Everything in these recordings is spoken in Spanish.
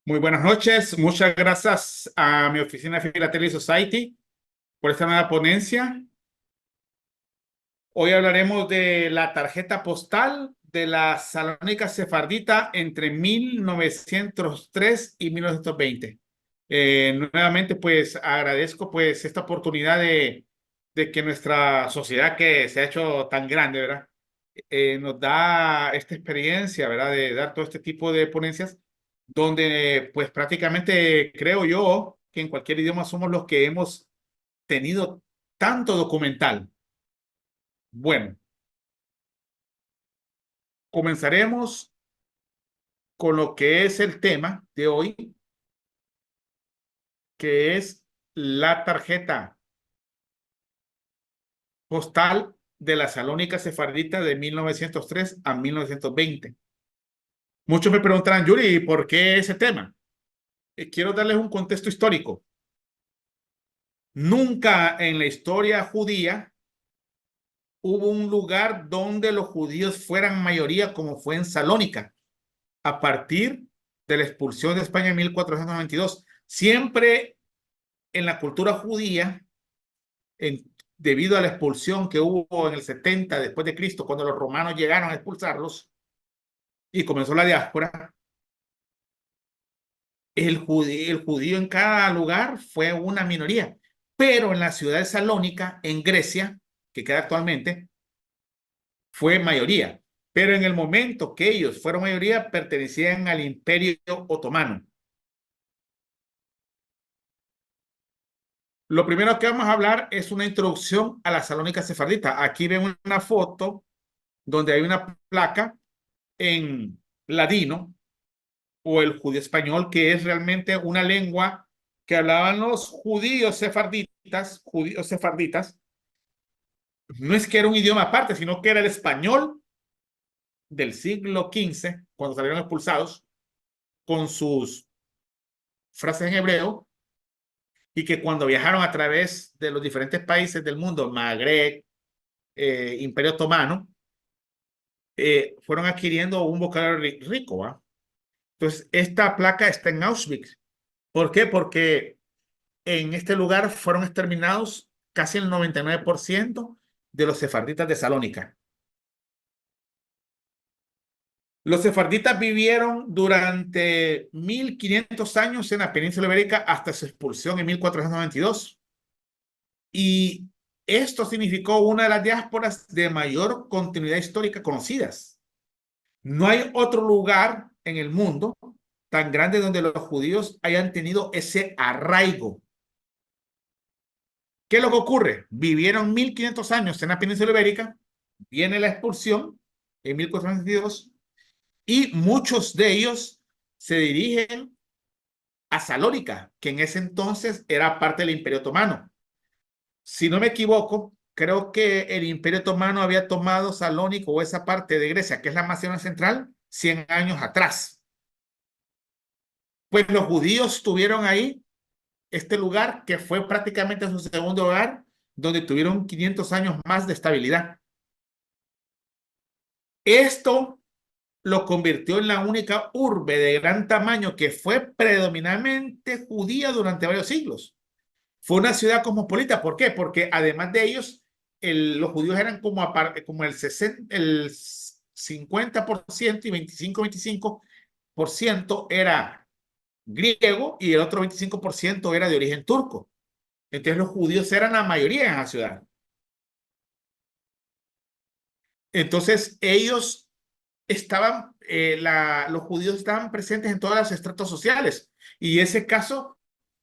Muy buenas noches. Muchas gracias a mi oficina Philately Society por esta nueva ponencia. Hoy hablaremos de la tarjeta postal de la Salónica Sefardita entre 1903 y 1920. Nuevamente, pues agradezco pues esta oportunidad de que nuestra sociedad que se ha hecho tan grande, ¿verdad? Nos da esta experiencia, ¿verdad? De dar todo este tipo de ponencias donde pues prácticamente creo yo que en cualquier idioma somos los que hemos tenido tanto documental. Bueno, comenzaremos con lo que es el tema de hoy, que es la tarjeta postal de la Salónica Sefardita de 1903 a 1920. Muchos me preguntarán, Yuri, ¿por qué ese tema? Quiero darles un contexto histórico. Nunca en la historia judía hubo un lugar donde los judíos fueran mayoría como fue en Salónica, a partir de la expulsión de España en 1492. Siempre en la cultura judía, debido a la expulsión que hubo en el 70 después de Cristo, cuando los romanos llegaron a expulsarlos y comenzó la diáspora, el judío en cada lugar fue una minoría. Pero en la ciudad de Salónica, en Grecia, que queda actualmente, fue mayoría. Pero en el momento que ellos fueron mayoría, pertenecían al Imperio Otomano. Lo primero que vamos a hablar es una introducción a la Salónica Sefardita. Aquí ven una foto donde hay una placa en ladino o el judío español, que es realmente una lengua que hablaban los judíos sefarditas. No es que era un idioma aparte, sino que era el español del siglo XV, cuando salieron expulsados, con sus frases en hebreo, y que cuando viajaron a través de los diferentes países del mundo, Magreb, Imperio Otomano, fueron adquiriendo un vocabulario rico, ¿va? Entonces, esta placa está en Auschwitz. ¿Por qué? Porque en este lugar fueron exterminados casi el 99% de los sefarditas de Salónica. Los sefarditas vivieron durante 1500 años en la península ibérica hasta su expulsión en 1492. Y esto significó una de las diásporas de mayor continuidad histórica conocidas. No hay otro lugar en el mundo tan grande donde los judíos hayan tenido ese arraigo. ¿Qué es lo que ocurre? Vivieron 1500 años en la península ibérica, viene la expulsión en 1492 y muchos de ellos se dirigen a Salónica, que en ese entonces era parte del Imperio Otomano. Si no me equivoco, creo que el Imperio Otomano había tomado Salónica o esa parte de Grecia, que es la Macedonia Central, 100 años atrás. Pues los judíos tuvieron ahí este lugar que fue prácticamente su segundo hogar, donde tuvieron 500 años más de estabilidad. Esto lo convirtió en la única urbe de gran tamaño que fue predominantemente judía durante varios siglos. Fue una ciudad cosmopolita. ¿Por qué? Porque además de ellos, los judíos eran como el 50% y 25% era griego y el otro 25% era de origen turco. Entonces los judíos eran la mayoría en la ciudad. Entonces ellos los judíos estaban presentes en todos los estratos sociales. Y ese caso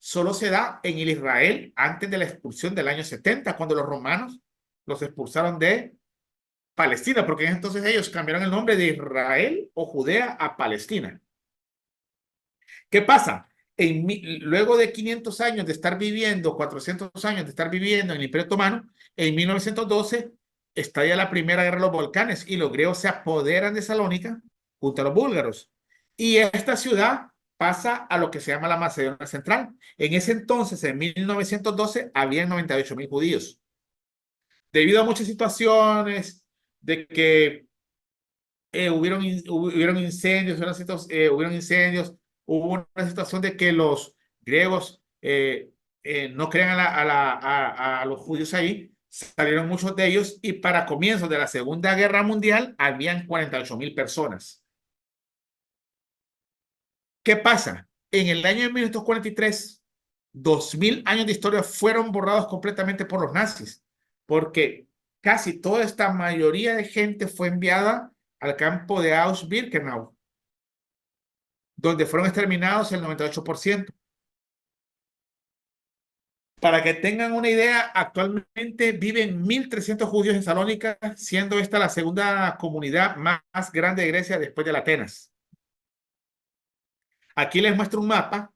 solo se da en el Israel antes de la expulsión del año 70, cuando los romanos los expulsaron de Palestina, porque entonces ellos cambiaron el nombre de Israel o Judea a Palestina. ¿Qué pasa? Luego de 500 años de estar viviendo, 400 años de estar viviendo en el Imperio Otomano, en 1912 estalla la Primera Guerra de los Balcanes y los griegos se apoderan de Salónica junto a los búlgaros. Y esta ciudad pasa a lo que se llama la Macedonia Central. En ese entonces, en 1912, había 98,000 judíos. Debido a muchas situaciones de que hubieron incendios, hubieron hubo una situación de que los griegos no creían a los judíos ahí, salieron muchos de ellos y para comienzos de la Segunda Guerra Mundial habían 48.000 personas. ¿Qué pasa? En el año de 1943, 2000 años de historia fueron borrados completamente por los nazis, porque casi toda esta mayoría de gente fue enviada al campo de Auschwitz-Birkenau, donde fueron exterminados el 98%. Para que tengan una idea, actualmente viven 1.300 judíos en Salónica, siendo esta la segunda comunidad más grande de Grecia después de Atenas. Aquí les muestro un mapa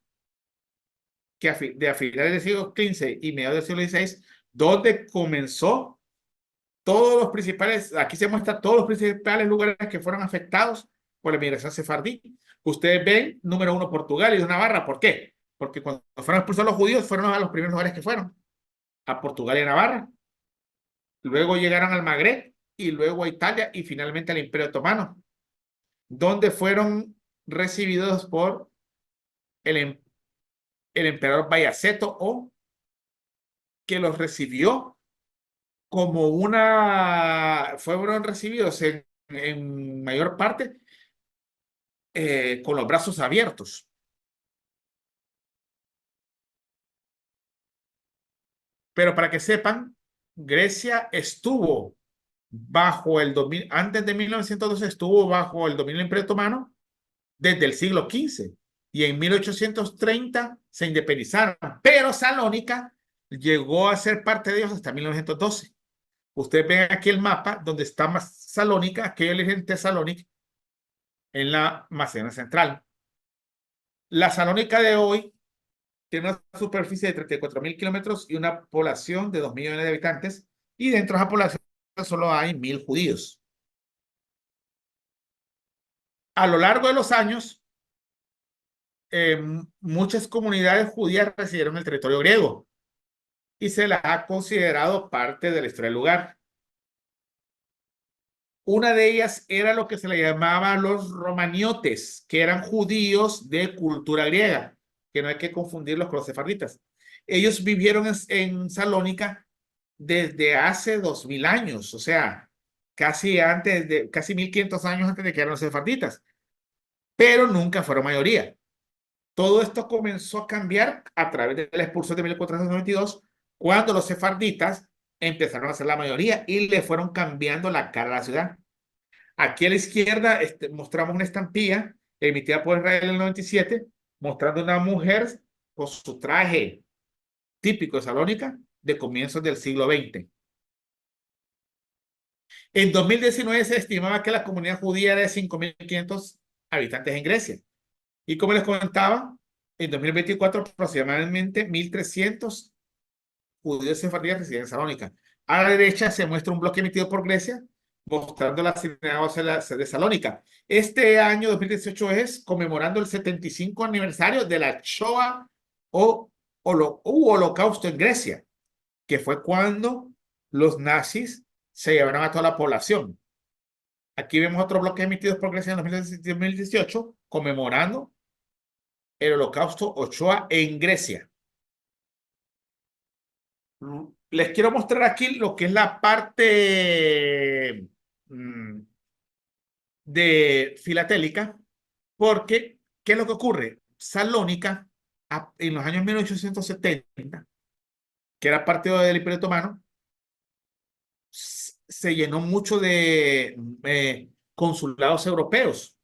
que de a finales del siglo XV y mediados del siglo XVI, donde comenzó todos los principales, aquí se muestra todos los principales lugares que fueron afectados por la migración sefardí. Ustedes ven, número 1, Portugal y Navarra. ¿Por qué? Porque cuando fueron expulsados los judíos, fueron a los primeros lugares que fueron, a Portugal y a Navarra. Luego llegaron al Magreb y luego a Italia y finalmente al Imperio Otomano, donde fueron recibidos por el, el emperador Bayaceto, o que los recibió como fueron recibidos en mayor parte con los brazos abiertos. Pero para que sepan, Grecia estuvo bajo el dominio, antes de 1912 estuvo bajo el dominio del Imperio Otomano desde el siglo XV y en 1830 se independizaron, pero Salónica llegó a ser parte de ellos hasta 1912. Ustedes ven aquí el mapa donde está Salónica, aquello le dicen Tesalónica, en la Macedonia Central. La Salónica de hoy tiene una superficie de 34.000 kilómetros y una población de 2 millones de habitantes, y dentro de esa población solo hay 1.000 judíos. A lo largo de los años, muchas comunidades judías residieron en el territorio griego y se las ha considerado parte de la historia del lugar. Una de ellas era lo que se le llamaba los romaniotes, que eran judíos de cultura griega, que no hay que confundirlos con los sefarditas. Ellos vivieron en Salónica desde hace 2000 años, o sea, casi 1500 años antes de que eran los sefarditas, pero nunca fueron mayoría. Todo esto comenzó a cambiar a través de la expulsión de 1492, cuando los sefarditas empezaron a ser la mayoría y le fueron cambiando la cara a la ciudad. Aquí a la izquierda mostramos una estampilla emitida por Israel en el 97, mostrando una mujer con su traje típico de Salónica de comienzos del siglo XX. En 2019 se estimaba que la comunidad judía era de 5.500 habitantes en Grecia. Y como les comentaba, en 2024 aproximadamente 1.300 judíos sefardíes residen en Salónica. A la derecha se muestra un bloque emitido por Grecia mostrando la sinagoga de Salónica. Este año 2018 es conmemorando el 75 aniversario de la Shoah o Holocausto en Grecia, que fue cuando los nazis se llevaron a toda la población. Aquí vemos otro bloque emitido por Grecia en 2018 conmemorando el Holocausto o Shoah en Grecia. Les quiero mostrar aquí lo que es la parte de filatélica, porque ¿qué es lo que ocurre? Salónica, en los años 1870, que era parte del Imperio Otomano, se llenó mucho de consulados europeos,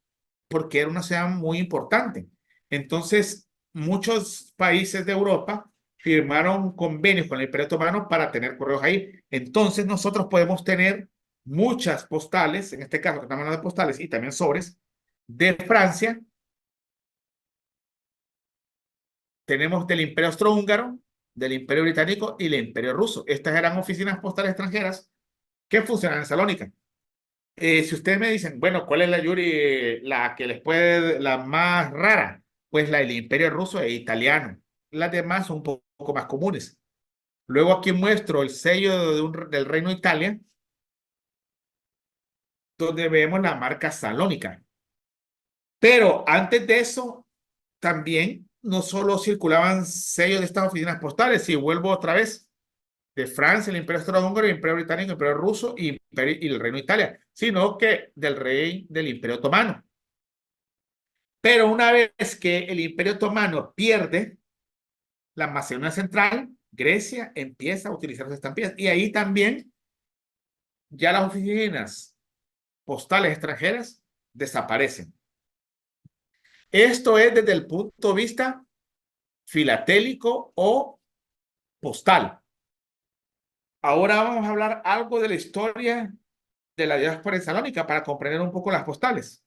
porque era una ciudad muy importante. Entonces, muchos países de Europa firmaron convenios con el Imperio Otomano para tener correos ahí. Entonces, nosotros podemos tener muchas postales, en este caso, que estamos hablando de postales y también sobres, de Francia. Tenemos del Imperio Austrohúngaro, del Imperio Británico y del Imperio Ruso. Estas eran oficinas postales extranjeras que funcionan en Salónica. Si ustedes me dicen, bueno, ¿cuál es la Yuri, la que les puede, la más rara? Pues la del Imperio Ruso e italiano. Las demás son un poco más comunes. Luego aquí muestro el sello del Reino de Italia, donde vemos la marca Salónica. Pero antes de eso, también no solo circulaban sellos de estas oficinas postales, si vuelvo otra vez, de Francia, el Imperio Austrohúngaro, el Imperio Británico, el Imperio Ruso y el Reino de Italia, sino que del rey del Imperio Otomano. Pero una vez que el Imperio Otomano pierde la Macedonia Central, Grecia empieza a utilizar las estampillas. Y ahí también ya las oficinas postales extranjeras desaparecen. Esto es desde el punto de vista filatélico o postal. Ahora vamos a hablar algo de la historia de la diáspora en Salónica para comprender un poco las postales.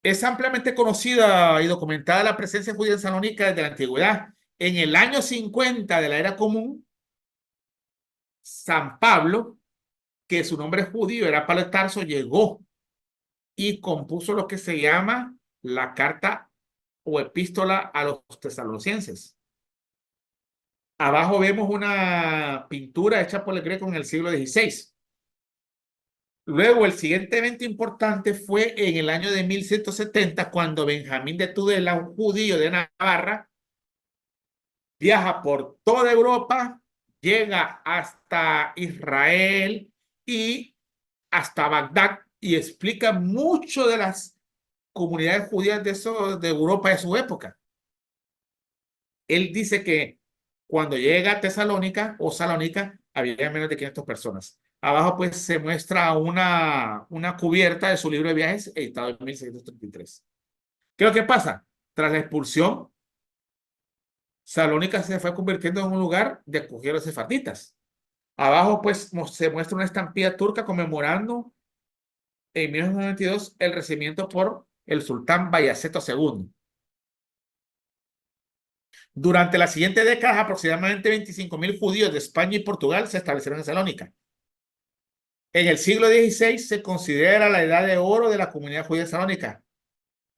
Es ampliamente conocida y documentada la presencia judía en Salónica desde la antigüedad. En el año 50 de la era común, San Pablo, que su nombre judío era Pablo de Tarso, llegó y compuso lo que se llama la carta o epístola a los tesalonicenses. Abajo vemos una pintura hecha por el Greco en el siglo XVI. Luego, el siguiente evento importante fue en el año de 1170, cuando Benjamín de Tudela, un judío de Navarra, viaja por toda Europa, llega hasta Israel y hasta Bagdad y explica mucho de las comunidades judías de Europa de su época. Él dice que cuando llega a Tesalónica o Salónica, había menos de 500 personas. Abajo pues se muestra una cubierta de su libro de viajes editado en 1633. ¿Qué es lo que pasa? Tras la expulsión, Salónica se fue convirtiendo en un lugar de acogida a los sefarditas. Abajo pues se muestra una estampilla turca conmemorando en 1992 el recibimiento por el sultán Bayaceto II. Durante la siguiente década, aproximadamente 25.000 judíos de España y Portugal se establecieron en Salónica. En el siglo XVI se considera la edad de oro de la comunidad judía de Salónica,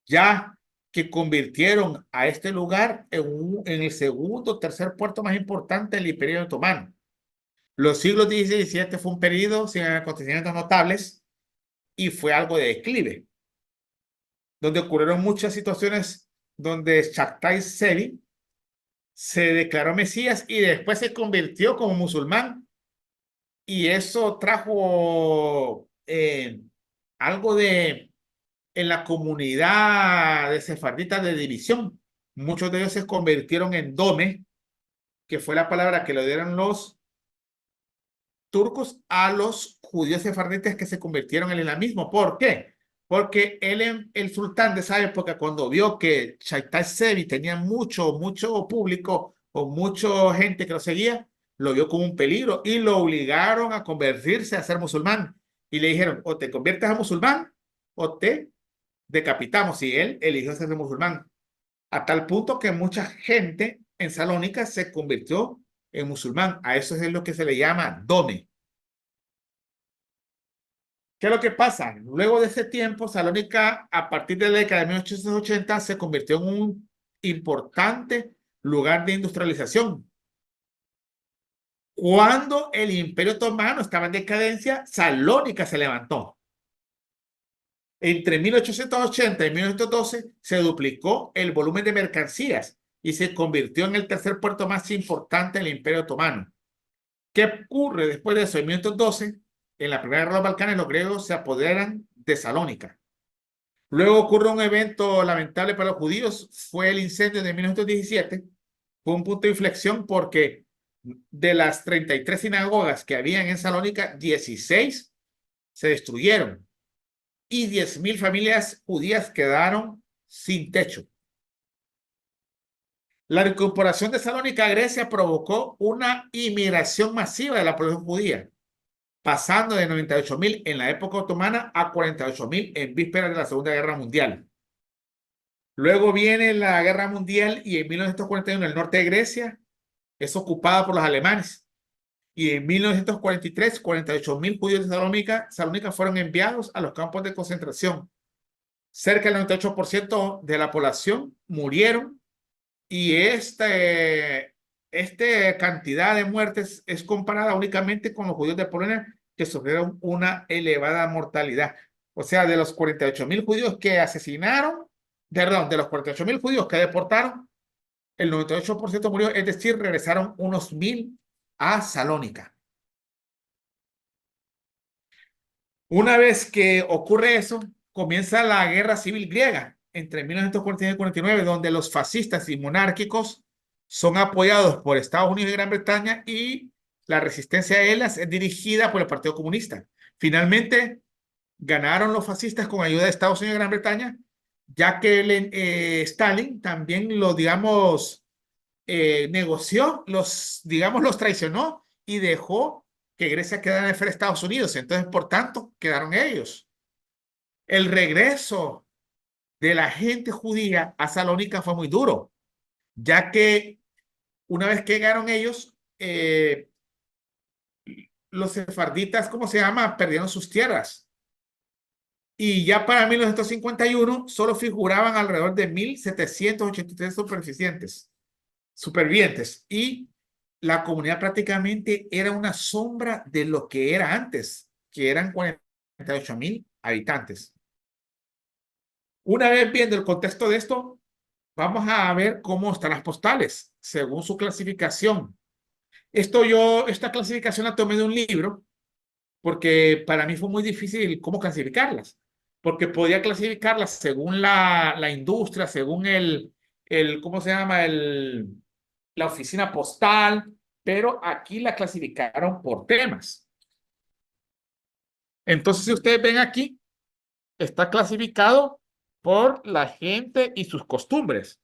ya que convirtieron a este lugar en el segundo o tercer puerto más importante del Imperio Otomano. Los siglos XVI y XVII fue un periodo sin acontecimientos notables y fue algo de declive, donde ocurrieron muchas situaciones donde Shaddai Sevi se declaró Mesías y después se convirtió como musulmán. Y eso trajo algo en la comunidad de sefarditas de división. Muchos de ellos se convirtieron en dome, que fue la palabra que le dieron los turcos a los judíos sefarditas que se convirtieron en el islamismo. ¿Por qué? Porque el sultán de esa época, cuando vio que Shaddai Sevi tenía mucho público o mucha gente que lo seguía, lo vio como un peligro y lo obligaron a convertirse a ser musulmán. Y le dijeron, o te conviertes a musulmán o te decapitamos. Y él eligió ser musulmán. A tal punto que mucha gente en Salónica se convirtió en musulmán. A eso es lo que se le llama dome. ¿Qué es lo que pasa? Luego de ese tiempo, Salónica, a partir de la década de 1880, se convirtió en un importante lugar de industrialización. Cuando el Imperio Otomano estaba en decadencia, Salónica se levantó. Entre 1880 y 1912 se duplicó el volumen de mercancías y se convirtió en el tercer puerto más importante del Imperio Otomano. ¿Qué ocurre después de eso? En 1912, en la Primera Guerra de los Balcanes, los griegos se apoderan de Salónica. Luego ocurre un evento lamentable para los judíos, fue el incendio de 1917. Fue un punto de inflexión porque de las 33 sinagogas que habían en Salónica, 16 se destruyeron y 10.000 familias judías quedaron sin techo. La incorporación de Salónica a Grecia provocó una inmigración masiva de la población judía, pasando de 98.000 en la época otomana a 48.000 en vísperas de la Segunda Guerra Mundial. Luego viene la Guerra Mundial y en 1941 el norte de Grecia es ocupada por los alemanes. Y en 1943, 48.000 judíos de Salónica fueron enviados a los campos de concentración. Cerca del 98% de la población murieron y esta cantidad de muertes es comparada únicamente con los judíos de Polonia, que sufrieron una elevada mortalidad. O sea, de los 48.000 judíos que asesinaron, perdón, de los 48.000 judíos que deportaron, el 98% murió, es decir, regresaron unos 1.000 a Salónica. Una vez que ocurre eso, comienza la guerra civil griega entre 1949 y 49, donde los fascistas y monárquicos son apoyados por Estados Unidos y Gran Bretaña y la resistencia a ellas es dirigida por el Partido Comunista. Finalmente, ganaron los fascistas con ayuda de Estados Unidos y Gran Bretaña, ya que Stalin también digamos, negoció, digamos, los traicionó y dejó que Grecia quedara en el Estados Unidos. Entonces, por tanto, quedaron ellos. El regreso de la gente judía a Salónica fue muy duro, ya que una vez que llegaron ellos, los sefarditas, ¿cómo se llama? Perdieron sus tierras. Y ya para 1951 solo figuraban alrededor de 1.783 supervivientes. Y la comunidad prácticamente era una sombra de lo que era antes, que eran 48.000 habitantes. Una vez viendo el contexto de esto, vamos a ver cómo están las postales, según su clasificación. Esta clasificación la tomé de un libro, porque para mí fue muy difícil cómo clasificarlas, porque podía clasificarlas según la industria, según ¿cómo se llama? La oficina postal, pero aquí la clasificaron por temas. Entonces, si ustedes ven aquí, está clasificado por la gente y sus costumbres.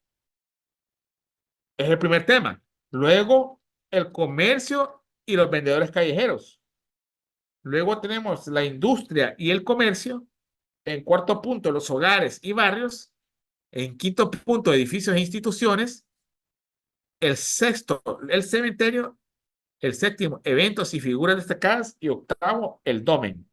Es el primer tema. Luego, el comercio y los vendedores callejeros. Luego tenemos la industria y el comercio. En cuarto punto, los hogares y barrios. En quinto punto, edificios e instituciones. El sexto, el cementerio. El séptimo, eventos y figuras destacadas. Y octavo, el domen.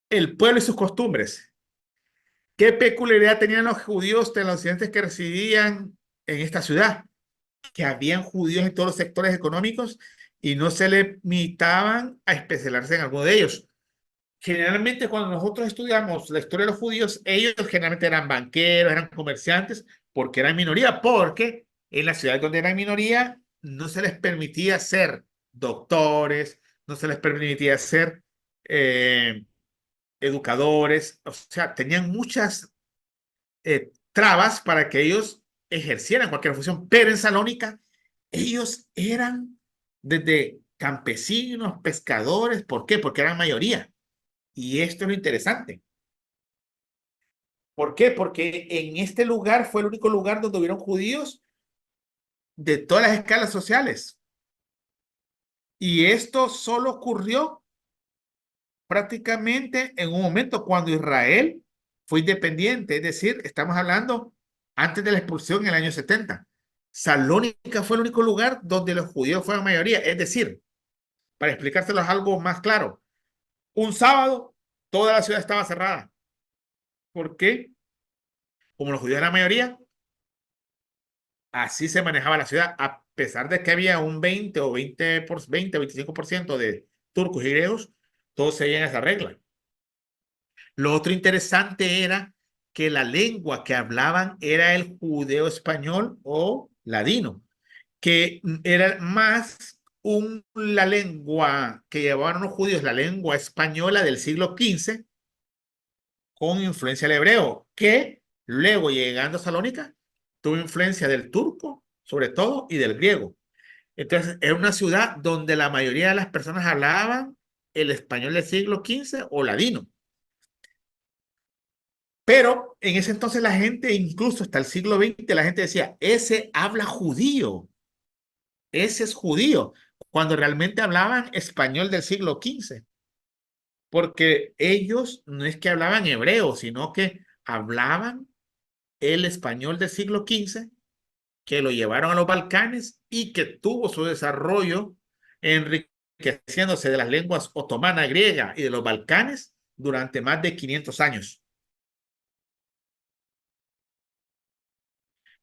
El pueblo y sus costumbres. ¿Qué peculiaridad tenían los judíos de los residentes que residían en esta ciudad? Que habían judíos en todos los sectores económicos y no se limitaban a especializarse en alguno de ellos. Generalmente, cuando nosotros estudiamos la historia de los judíos, ellos generalmente eran banqueros, eran comerciantes, porque eran minoría, porque en las ciudades donde eran minoría no se les permitía ser doctores, no se les permitía ser educadores, o sea, tenían muchas trabas para que ellos ejercieran cualquier función, pero en Salónica ellos eran desde campesinos, pescadores, ¿por qué? Porque eran mayoría. Y esto es lo interesante. ¿Por qué? Porque en este lugar fue el único lugar donde hubieron judíos de todas las escalas sociales. Y esto solo ocurrió prácticamente en un momento cuando Israel fue independiente, es decir, estamos hablando antes de la expulsión en el año 70. Salónica fue el único lugar donde los judíos fueron mayoría, es decir, para explicárselos algo más claro, un sábado toda la ciudad estaba cerrada. ¿Por qué? Como los judíos eran mayoría, así se manejaba la ciudad, a pesar de que había un 20 o 25% de turcos y griegos, todos seguían esa regla. Lo otro interesante era que la lengua que hablaban era el judeo español o ladino, que era más la lengua que llevaban los judíos, la lengua española del siglo XV, con influencia del hebreo, que luego llegando a Salónica tuvo influencia del turco, sobre todo, y del griego. Entonces, era una ciudad donde la mayoría de las personas hablaban el español del siglo XV o ladino. Pero en ese entonces la gente, incluso hasta el siglo XX, la gente decía, ese habla judío, ese es judío, cuando realmente hablaban español del siglo XV, porque ellos no es que hablaban hebreo, sino que hablaban el español del siglo XV, que lo llevaron a los Balcanes y que tuvo su desarrollo enriqueciéndose de las lenguas otomana, griega y de los Balcanes durante más de 500 años.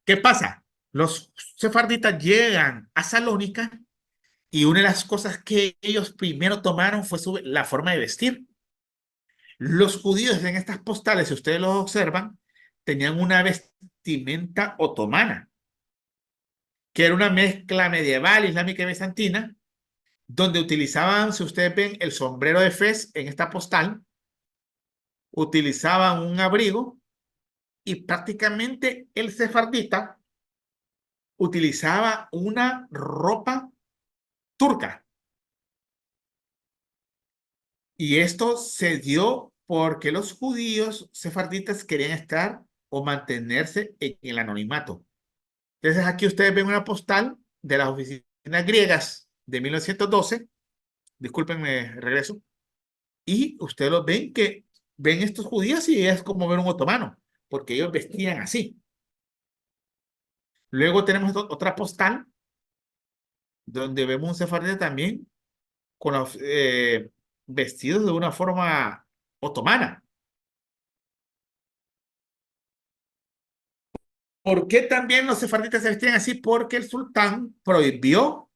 ¿Qué pasa? Los sefarditas llegan a Salónica y una de las cosas que ellos primero tomaron fue la forma de vestir. Los judíos en estas postales, si ustedes los observan, tenían una vestimenta otomana, que era una mezcla medieval, islámica y bizantina, donde utilizaban, si ustedes ven, el sombrero de fez en esta postal, utilizaban un abrigo y prácticamente el sefardita utilizaba una ropa turca. Y esto se dio porque los judíos sefarditas querían estar o mantenerse en el anonimato. Entonces aquí ustedes ven una postal de las oficinas griegas de 1912. Discúlpenme, regreso. Y ustedes lo ven que ven estos judíos y es como ver un otomano, porque ellos vestían así. Luego tenemos otra postal donde vemos un sefardita también con los vestidos de una forma otomana. ¿Por qué también los sefarditas se vestían así? Porque el sultán prohibió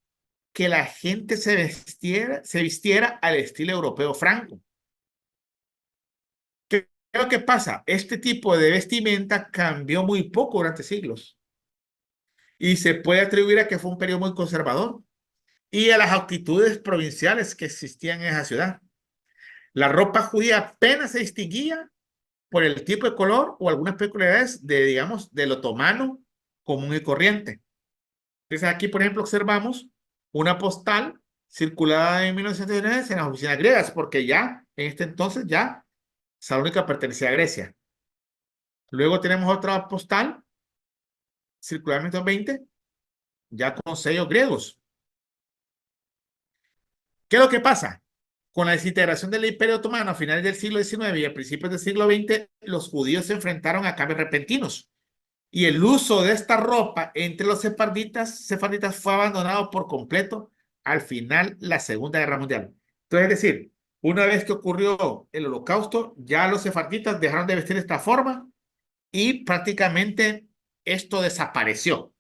que la gente se vistiera al estilo europeo franco. ¿Qué es lo que pasa? Este tipo de vestimenta cambió muy poco durante siglos y se puede atribuir a que fue un periodo muy conservador y a las actitudes provinciales que existían en esa ciudad. La ropa judía apenas se distinguía por el tipo de color o algunas peculiaridades de, digamos, del otomano común y corriente. Entonces aquí, por ejemplo, observamos una postal circulada en 1909 en las oficinas griegas, porque ya en este entonces ya Salónica pertenecía a Grecia. Luego tenemos otra postal circulada en 1920 ya con sellos griegos. ¿Qué es lo que pasa? Con la desintegración del Imperio Otomano a finales del siglo XIX y a principios del siglo XX, los judíos se enfrentaron a cambios repentinos. Y el uso de esta ropa entre los sefarditas fue abandonado por completo al final de la Segunda Guerra Mundial. Entonces, es decir, una vez que ocurrió el Holocausto, ya los sefarditas dejaron de vestir de esta forma y prácticamente esto desapareció.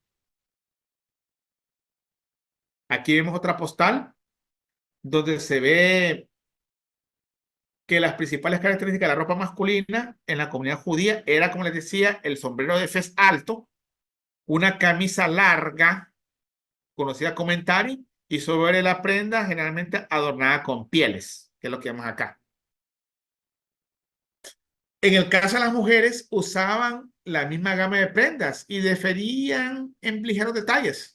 Aquí vemos otra postal donde se ve que las principales características de la ropa masculina en la comunidad judía era, como les decía, el sombrero de fez alto, una camisa larga, conocida como entari, y sobre la prenda generalmente adornada con pieles, que es lo que vemos acá. En el caso de las mujeres, usaban la misma gama de prendas y diferían en ligeros detalles.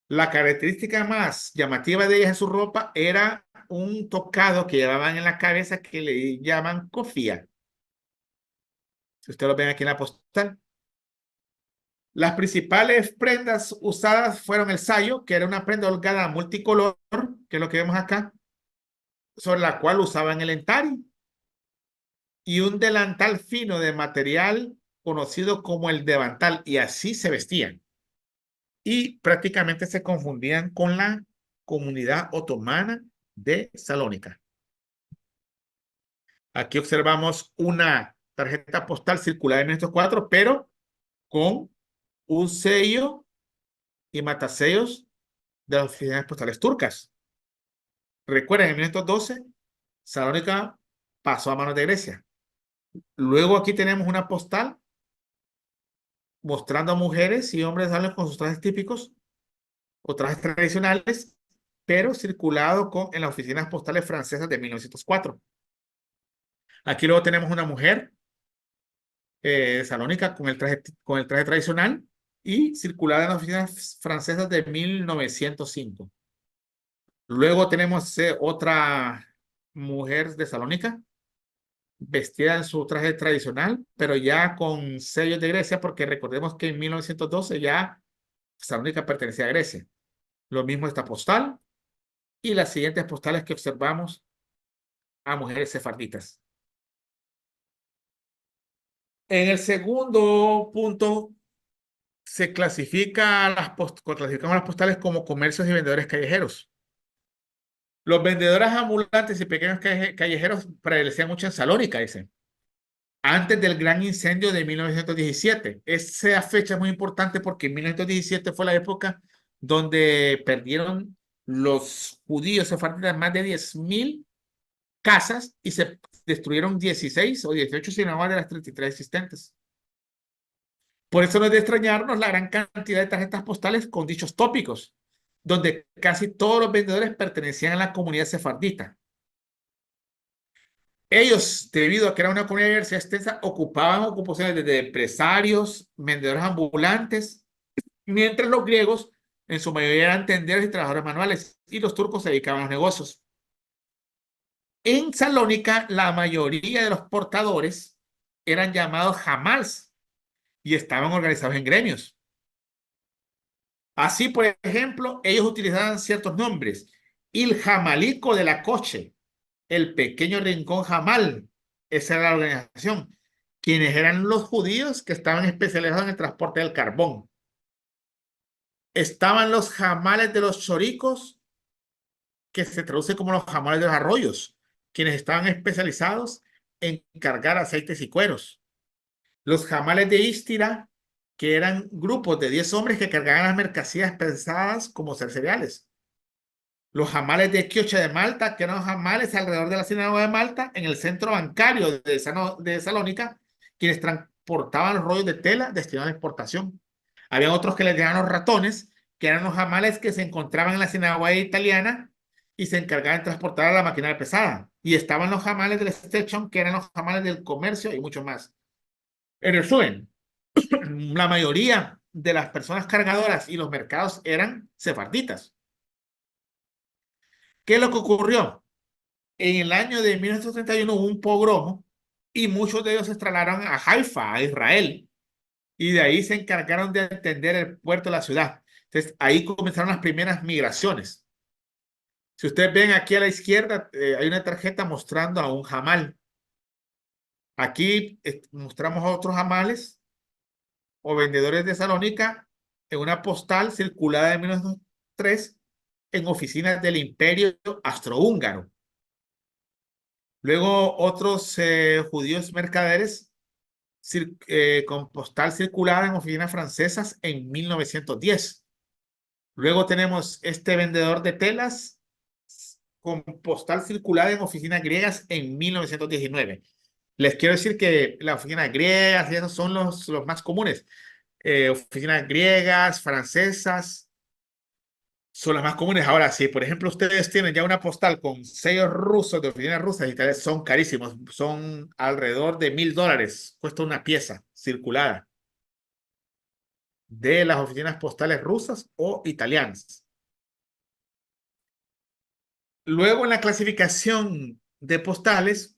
La característica más llamativa de ellas en su ropa era un tocado que llevaban en la cabeza que le llaman cofía. Si ustedes lo ven aquí en la postal. Las principales prendas usadas fueron el sayo, que era una prenda holgada multicolor, que es lo que vemos acá, sobre la cual usaban el entari, y un delantal fino de material conocido como el devantal, y así se vestían. Y prácticamente se confundían con la comunidad otomana de Salónica. Aquí observamos una tarjeta postal circular en estos cuatro, pero con un sello y matasellos de las oficinas postales turcas. Recuerden, en 1912, Salónica pasó a manos de Grecia. Luego aquí tenemos una postal mostrando a mujeres y hombres con sus trajes típicos o trajes tradicionales, pero circulado en las oficinas postales francesas de 1904. Aquí luego tenemos una mujer de Salónica con el traje tradicional y circulada en las oficinas francesas de 1905. Luego tenemos otra mujer de Salónica vestida en su traje tradicional, pero ya con sellos de Grecia, porque recordemos que en 1912 ya Salónica pertenecía a Grecia. Lo mismo esta postal y las siguientes postales que observamos a mujeres sefarditas. En el segundo punto, clasificamos las postales como comercios y vendedores callejeros. Los vendedores ambulantes y pequeños callejeros prevalecían mucho en Salónica, dicen. antes del gran incendio de 1917. Esa fecha es muy importante porque 1917 fue la época donde perdieron los judíos sefarditas más de 10.000 casas y se destruyeron 16 o 18 sinagogas de las 33 existentes. Por eso no es de extrañarnos la gran cantidad de tarjetas postales con dichos tópicos, donde casi todos los vendedores pertenecían a la comunidad sefardita. Ellos, debido a que era una comunidad de diversidad extensa, ocupaban ocupaciones desde empresarios, vendedores ambulantes, mientras los griegos en su mayoría eran tenderos y trabajadores manuales, y los turcos se dedicaban a los negocios. En Salónica, la mayoría de los portadores eran llamados hamals y estaban organizados en gremios. Así, por ejemplo, ellos utilizaban ciertos nombres. El jamalico de la coche, el pequeño rincón jamal, esa era la organización, quienes eran los judíos que estaban especializados en el transporte del carbón. Estaban los jamales de los choricos, que se traduce como los jamales de los arroyos, quienes estaban especializados en cargar aceites y cueros. Los jamales de Istira, que eran grupos de 10 hombres que cargaban las mercancías pesadas como cereales. Los jamales de Quiocha de Malta, que eran jamales alrededor de la sinagoga de Malta, en el centro bancario de Salónica, quienes transportaban los rollos de tela destinados a la exportación. Había otros que les llamaban los ratones, que eran los jamales que se encontraban en la sinagoga italiana y se encargaban de transportar a la maquinaria pesada. Y estaban los jamales del Stetson, que eran los jamales del comercio y muchos más. En resumen, la mayoría de las personas cargadoras y los mercados eran sefarditas. ¿Qué es lo que ocurrió? En el año de 1931 hubo un pogromo y muchos de ellos se trasladaron a Haifa, a Israel, y de ahí se encargaron de atender el puerto de la ciudad. Entonces, ahí comenzaron las primeras migraciones. Si ustedes ven aquí a la izquierda, hay una tarjeta mostrando a un jamal. Aquí mostramos a otros jamales o vendedores de Salónica en una postal circulada de 1903 en oficinas del Imperio Austrohúngaro. Luego otros judíos mercaderes con postal circulada en oficinas francesas en 1910. Luego tenemos este vendedor de telas con postal circulada en oficinas griegas en 1919. Les quiero decir que las oficinas griegas y esos son los más comunes. Oficinas griegas, francesas, son las más comunes. Ahora, si por ejemplo ustedes tienen ya una postal con sellos rusos de oficinas rusas y tales, son carísimos, son alrededor de $1.000, cuesta una pieza circulada de las oficinas postales rusas o italianas. Luego en la clasificación de postales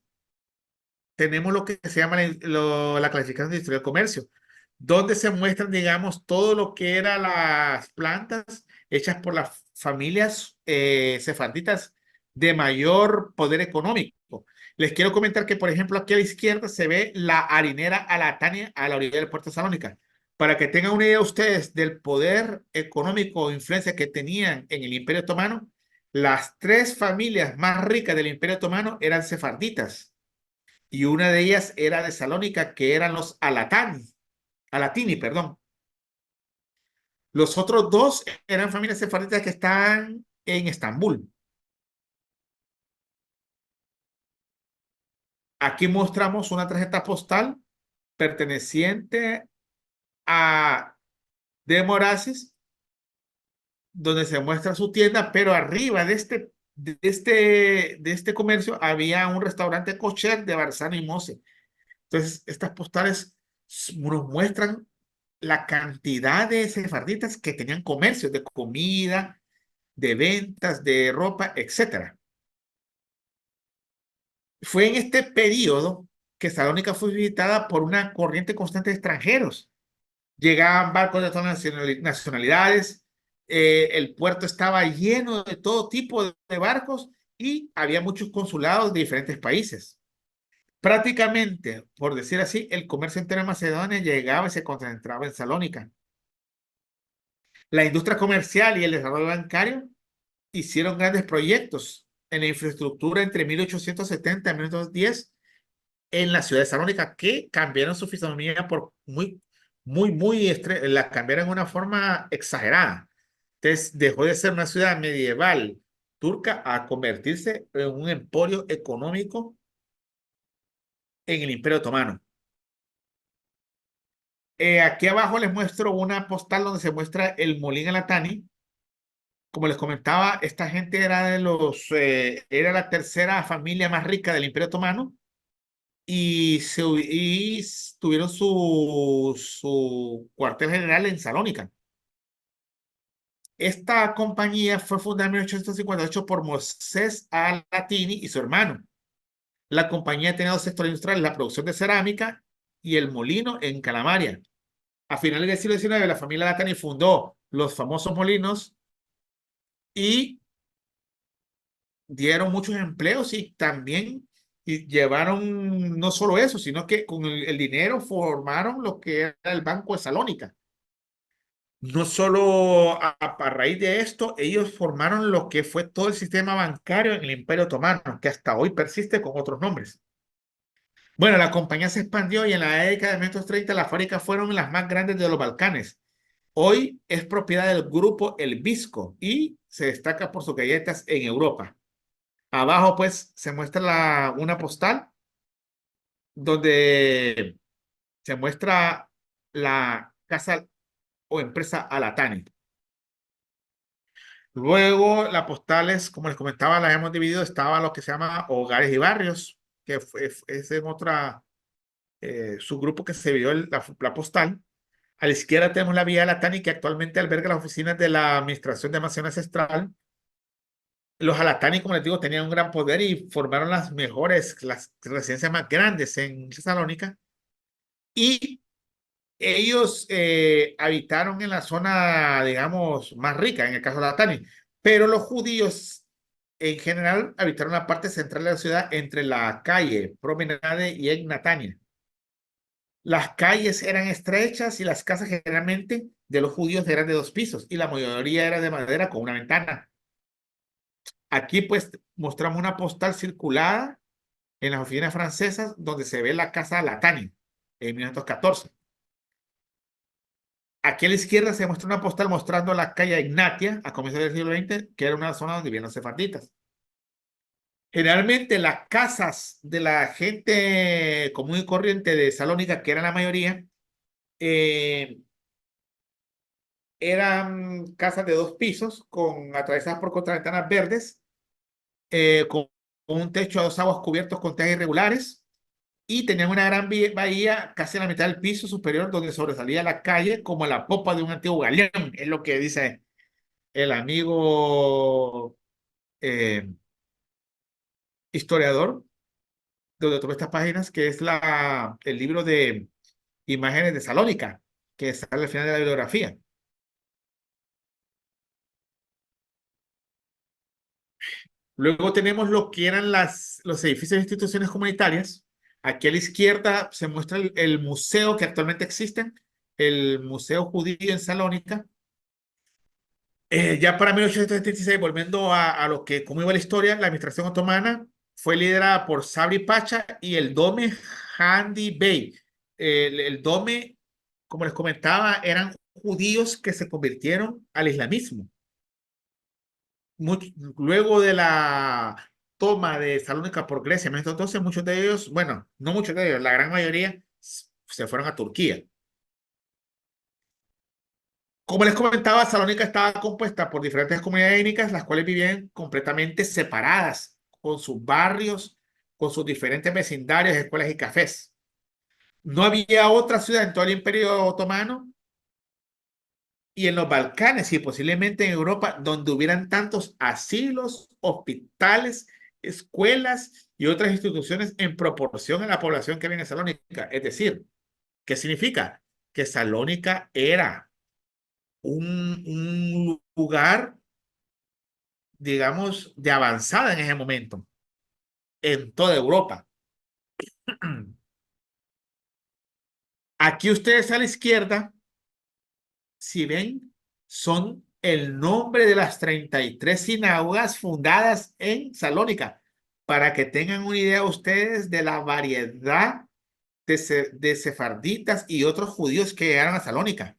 tenemos lo que se llama la clasificación de historia del comercio, donde se muestran, digamos, todo lo que eran las plantas hechas por las familias sefarditas de mayor poder económico. Les quiero comentar que, por ejemplo, aquí a la izquierda se ve la harinera Alatania a la orilla del puerto de Salónica. Para que tengan una idea ustedes del poder económico o influencia que tenían en el Imperio Otomano, las tres familias más ricas del Imperio Otomano eran sefarditas y una de ellas era de Salónica, que eran los Alatini, perdón. Los otros dos eran familias sefarditas que estaban en Estambul. Aquí mostramos una tarjeta postal perteneciente a Demorasis, donde se muestra su tienda, pero arriba de este comercio había un restaurante kosher de Barzano y Mose. Entonces, estas postales nos muestran la cantidad de sefarditas que tenían comercios de comida, de ventas, de ropa, etcétera. Fue en este periodo que Salónica fue visitada por una corriente constante de extranjeros. Llegaban barcos de todas las nacionalidades, el puerto estaba lleno de todo tipo de barcos y había muchos consulados de diferentes países. Prácticamente, por decir así, el comercio entero de Macedonia llegaba y se concentraba en Salónica. La industria comercial y el desarrollo bancario hicieron grandes proyectos en la infraestructura entre 1870 y 1910 en la ciudad de Salónica, que cambiaron su fisonomía por la cambiaron de una forma exagerada. Entonces dejó de ser una ciudad medieval turca a convertirse en un emporio económico en el Imperio Otomano. Aquí abajo les muestro una postal donde se muestra el Molin Alatani. Como les comentaba, esta gente era la tercera familia más rica del Imperio Otomano y tuvieron su cuartel general en Salónica. Esta compañía fue fundada en 1858 por Moses Alatini y su hermano. La compañía tenía dos sectores industriales, la producción de cerámica y el molino en Calamaria. A finales del siglo XIX, la familia Alatani fundó los famosos molinos y dieron muchos empleos y también llevaron no solo eso, sino que con el dinero formaron lo que era el Banco de Salónica. No solo a raíz de esto, ellos formaron lo que fue todo el sistema bancario en el Imperio Otomano, que hasta hoy persiste con otros nombres. Bueno, la compañía se expandió y en la década de 1930 las fábricas fueron las más grandes de los Balcanes. Hoy es propiedad del grupo El Visco y se destaca por sus galletas en Europa. Abajo, pues, se muestra una postal donde se muestra la casa o empresa Alatani. Luego, las postales, como les comentaba, las hemos dividido, estaba lo que se llama hogares y barrios, que es en otra subgrupo que se vio la postal. A la izquierda tenemos la Vía Alatani, que actualmente alberga las oficinas de la Administración de Almacén Ancestral. Los Alatani, como les digo, tenían un gran poder y formaron las residencias más grandes en Salónica. Y ellos habitaron en la zona, digamos, más rica, en el caso de Alatani. Pero los judíos, en general, habitaron la parte central de la ciudad entre la calle Promenade y Ecnatania. Las calles eran estrechas y las casas generalmente de los judíos eran de 2 pisos y la mayoría era de madera con una ventana. Aquí pues mostramos una postal circulada en las oficinas francesas donde se ve la casa Latani en 1914. Aquí a la izquierda se muestra una postal mostrando la calle Ignatia a comienzos del siglo XX, que era una zona donde vivían los sefarditas. Generalmente las casas de la gente común y corriente de Salónica, que era la mayoría, eh, eran casas de 2 pisos atravesadas por contraventanas verdes, con un techo a 2 aguas cubiertos con tejas irregulares y tenían una gran bahía casi a la mitad del piso superior donde sobresalía la calle como la popa de un antiguo galeón, es lo que dice el amigo eh, historiador donde tomé estas páginas, que es el libro de imágenes de Salónica, que sale al final de la bibliografía. Luego tenemos lo que eran los edificios de instituciones comunitarias. Aquí a la izquierda se muestra el museo que actualmente existe, el Museo Judío en Salónica. Ya para 1876, volviendo a lo que, cómo iba la historia, la administración otomana fue liderada por Sabri Pacha y el Dome Hamdi Bey. El Dome, como les comentaba, eran judíos que se convirtieron al islamismo. Luego de la toma de Salónica por Grecia en 1912, muchos de ellos, bueno, no muchos de ellos, la gran mayoría se fueron a Turquía. Como les comentaba, Salónica estaba compuesta por diferentes comunidades étnicas, las cuales vivían completamente separadas, con sus barrios, con sus diferentes vecindarios, escuelas y cafés. No había otra ciudad en todo el Imperio Otomano y en los Balcanes y posiblemente en Europa donde hubieran tantos asilos, hospitales, escuelas y otras instituciones en proporción a la población que viene en Salónica. Es decir, ¿qué significa? Que Salónica era un lugar, digamos, de avanzada en ese momento, en toda Europa. Aquí ustedes a la izquierda, si ven, son el nombre de las 33 sinagogas fundadas en Salónica. para que tengan una idea ustedes de la variedad de sefarditas y otros judíos que llegaron a Salónica.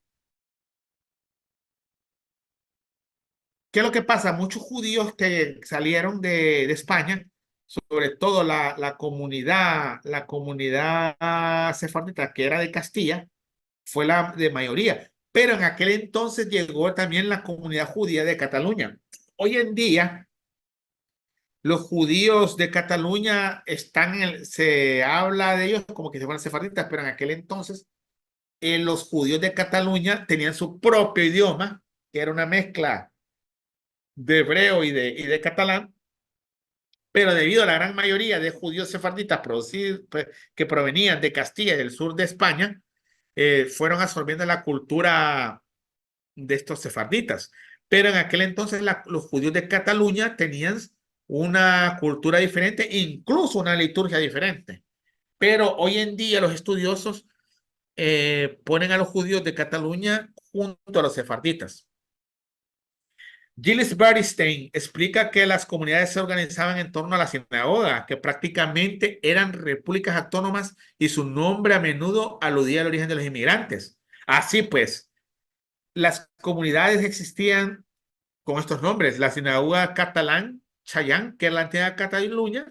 ¿Qué es lo que pasa? Muchos judíos que salieron de España, sobre todo la comunidad sefardita que era de Castilla, fue la de mayoría. Pero en aquel entonces llegó también la comunidad judía de Cataluña. Hoy en día, los judíos de Cataluña se habla de ellos como que se fueran sefarditas, pero en aquel entonces los judíos de Cataluña tenían su propio idioma, que era una mezcla de hebreo y de catalán, pero debido a la gran mayoría de judíos sefarditas que provenían de Castilla y del sur de España, fueron absorbiendo la cultura de estos sefarditas. Pero en aquel entonces los judíos de Cataluña tenían una cultura diferente, incluso una liturgia diferente. Pero hoy en día los estudiosos ponen a los judíos de Cataluña junto a los sefarditas. Gilles Bernstein explica que las comunidades se organizaban en torno a la sinagoga, que prácticamente eran repúblicas autónomas y su nombre a menudo aludía al origen de los inmigrantes. Así pues, las comunidades existían con estos nombres: la sinagoga catalán Chayán, que era la antigua Cataluña,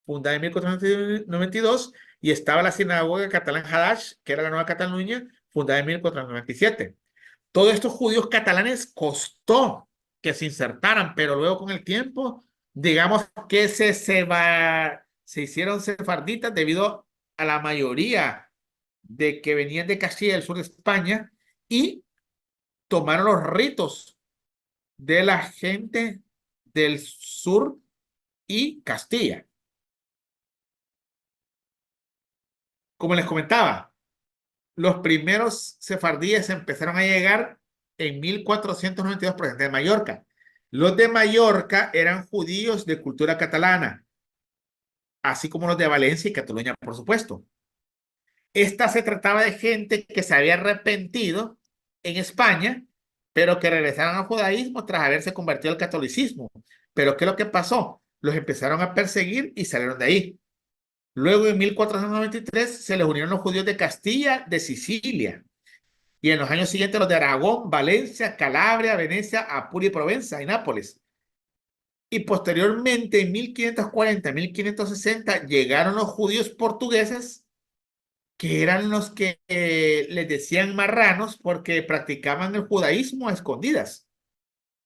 fundada en 1492, y estaba la sinagoga catalán Hadash, que era la nueva Cataluña, fundada en 1497. Todos estos judíos catalanes costó que se insertaran, pero luego con el tiempo, digamos que se hicieron sefarditas debido a la mayoría de que venían de Castilla del sur de España y tomaron los ritos de la gente del sur y Castilla. Como les comentaba, los primeros sefardíes empezaron a llegar en 1492 por gente de Mallorca. Los de Mallorca eran judíos de cultura catalana, así como los de Valencia y Cataluña, por supuesto. Esta se trataba de gente que se había arrepentido en España, pero que regresaron al judaísmo tras haberse convertido al catolicismo. Pero ¿qué es lo que pasó? Los empezaron a perseguir y salieron de ahí. Luego, en 1493, se les unieron los judíos de Castilla, de Sicilia. Y en los años siguientes, los de Aragón, Valencia, Calabria, Venecia, Apulia y Provenza y Nápoles. Y posteriormente, en 1540, 1560, llegaron los judíos portugueses, que eran los que les decían marranos porque practicaban el judaísmo a escondidas,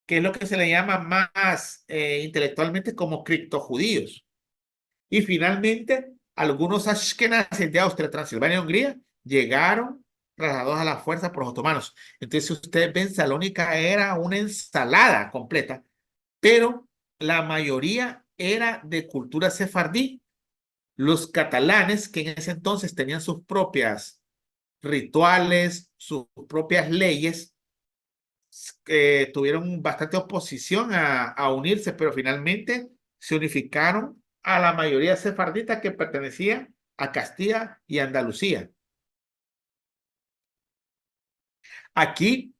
que es lo que se le llama más intelectualmente como criptojudíos. Y finalmente, algunos ashkenazis de Austria, Transilvania y Hungría llegaron trasladados a la fuerza por los otomanos. Entonces, si ustedes ven, Salónica era una ensalada completa, pero la mayoría era de cultura sefardí. Los catalanes, que en ese entonces tenían sus propias rituales, sus propias leyes, tuvieron bastante oposición a unirse, pero finalmente se unificaron a la mayoría sefardita que pertenecía a Castilla y Andalucía. Aquí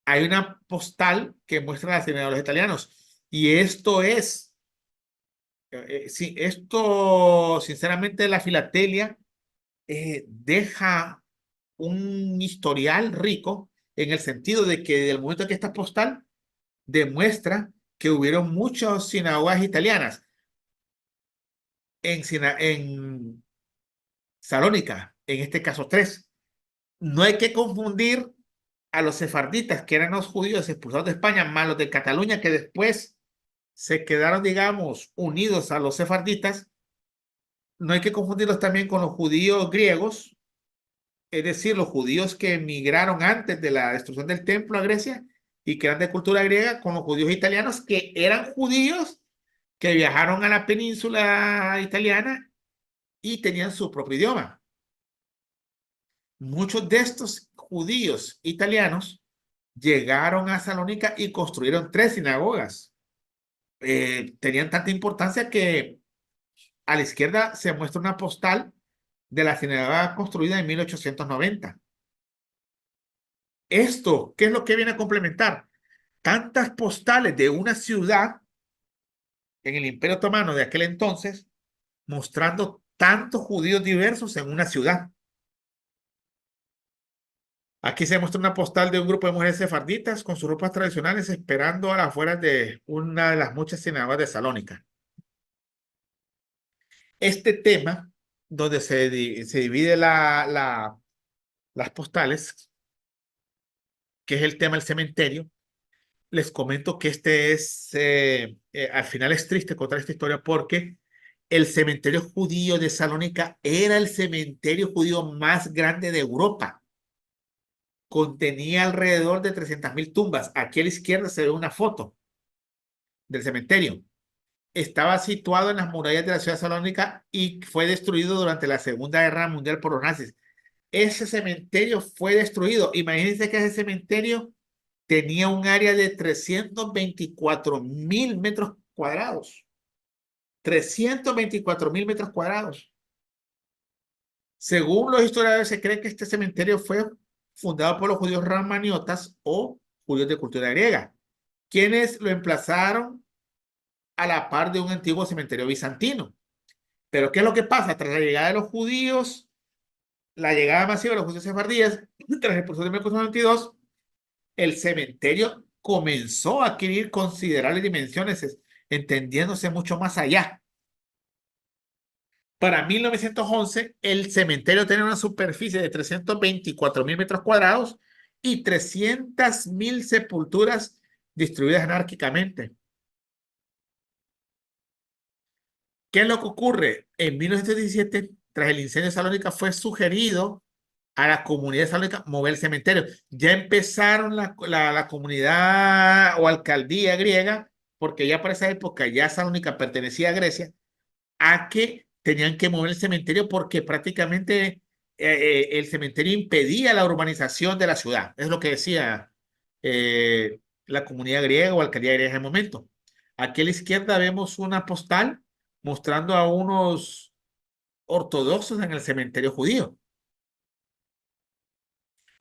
hay una postal que muestra la nacionalidad de los italianos, y esto es, sí, esto sinceramente la filatelia deja un historial rico en el sentido de que del momento que esta postal demuestra que hubieron muchas sinagogas italianas en Salónica, en este caso tres. No hay que confundir a los sefarditas, que eran los judíos expulsados de España, más los de Cataluña, que después se quedaron, digamos, unidos a los sefarditas. No hay que confundirlos también con los judíos griegos, es decir, los judíos que emigraron antes de la destrucción del templo a Grecia y que eran de cultura griega, con los judíos italianos que eran judíos que viajaron a la península italiana y tenían su propio idioma. Muchos de estos judíos italianos llegaron a Salónica y construyeron tres sinagogas. Tenían tanta importancia que a la izquierda se muestra una postal de la sinagoga construida en 1890. Esto, ¿qué es lo que viene a complementar? Tantas postales de una ciudad en el Imperio Otomano de aquel entonces, mostrando tantos judíos diversos en una ciudad. Aquí se muestra una postal de un grupo de mujeres sefarditas con sus ropas tradicionales esperando a las afueras de una de las muchas sinagogas de Salónica. Este tema, donde se divide las postales, que es el tema del cementerio, les comento que al final es triste contar esta historia porque el cementerio judío de Salónica era el cementerio judío más grande de Europa. Contenía alrededor de 300.000 tumbas. Aquí a la izquierda se ve una foto del cementerio. Estaba situado en las murallas de la ciudad de Salónica y fue destruido durante la Segunda Guerra Mundial por los nazis. Ese cementerio fue destruido. Imagínense que ese cementerio tenía un área de 324.000 metros cuadrados. 324.000 metros cuadrados. Según los historiadores, se cree que este cementerio fue fundado por los judíos ramaniotas o judíos de cultura griega, quienes lo emplazaron a la par de un antiguo cementerio bizantino. Pero ¿qué es lo que pasa? Tras la llegada de los judíos, la llegada masiva de los judíos sefardíes, tras la expulsión de 1492, el cementerio comenzó a adquirir considerables dimensiones, entendiéndose mucho más allá. Para 1911, el cementerio tenía una superficie de 324.000 metros cuadrados y 300.000 sepulturas distribuidas anárquicamente. ¿Qué es lo que ocurre? En 1917, tras el incendio de Salónica, fue sugerido a la comunidad de Salónica mover el cementerio. Ya empezaron la comunidad o alcaldía griega, porque ya para esa época ya Salónica pertenecía a Grecia, a que tenían que mover el cementerio porque prácticamente el cementerio impedía la urbanización de la ciudad. Es lo que decía la comunidad griega o alcaldía griega en el momento. Aquí a la izquierda vemos una postal mostrando a unos ortodoxos en el cementerio judío.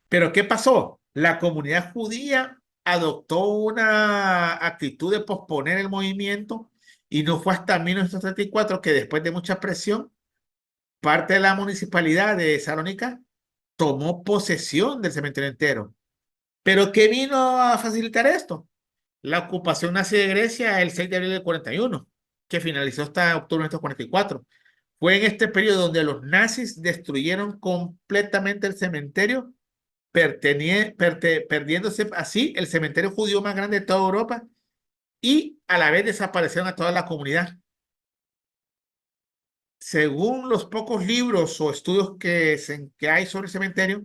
Pero ¿qué pasó? La comunidad judía adoptó una actitud de posponer el movimiento y no fue hasta 1934 que después de mucha presión, parte de la municipalidad de Salónica tomó posesión del cementerio entero. ¿Pero qué vino a facilitar esto? La ocupación nazi de Grecia el 6 de abril del 41, que finalizó hasta octubre de 1944. Fue en este periodo donde los nazis destruyeron completamente el cementerio, perdiéndose así el cementerio judío más grande de toda Europa y a la vez desaparecieron a toda la comunidad. Según los pocos libros o estudios que hay sobre el cementerio,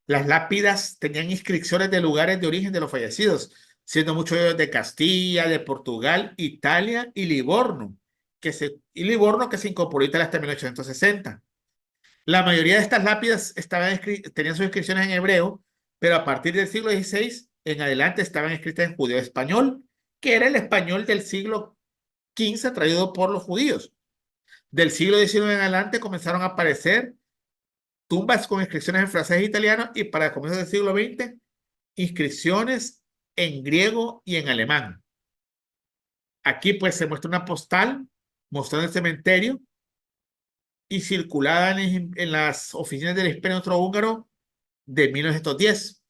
las lápidas tenían inscripciones de lugares de origen de los fallecidos, siendo muchos de ellos de Castilla, de Portugal, Italia y Livorno, que se incorporó a Italia hasta 1860. La mayoría de estas lápidas tenían sus inscripciones en hebreo, pero a partir del siglo XVI en adelante estaban escritas en judeo español, que era el español del siglo XV traído por los judíos. Del siglo XIX en adelante comenzaron a aparecer tumbas con inscripciones en francés e italiano y para el comienzo del siglo XX, inscripciones en griego y en alemán. Aquí pues se muestra una postal mostrando el cementerio y circulada en las oficinas del Imperio Austrohúngaro de 1910.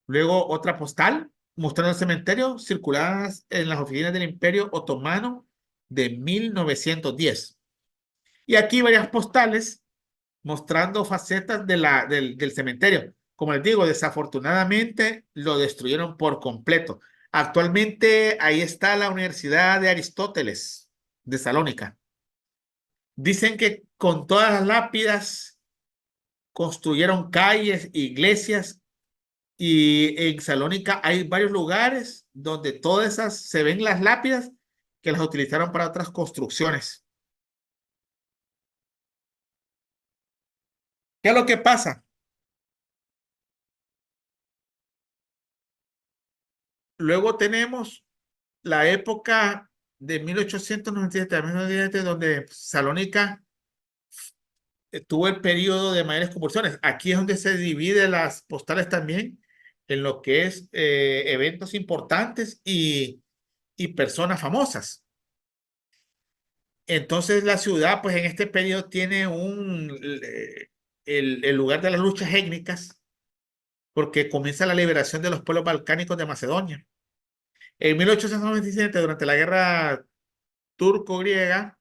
Luego otra postal mostrando el cementerio circuladas en las oficinas del Imperio Otomano de 1910. Y aquí varias postales mostrando facetas del cementerio. Como les digo, desafortunadamente lo destruyeron por completo. Actualmente ahí está la Universidad de Aristóteles de Salónica. Dicen que con todas las lápidas construyeron calles, iglesias y en Salónica hay varios lugares donde todas esas se ven las lápidas que las utilizaron para otras construcciones. ¿Qué es lo que pasa? Luego tenemos la época de 1897 a 1997, donde Salónica tuvo el periodo de mayores convulsiones. Aquí es donde se divide las postales también en lo que es eventos importantes y personas famosas. Entonces la ciudad, pues en este periodo tiene el lugar de las luchas étnicas, porque comienza la liberación de los pueblos balcánicos de Macedonia. En 1897, durante la guerra turco-griega,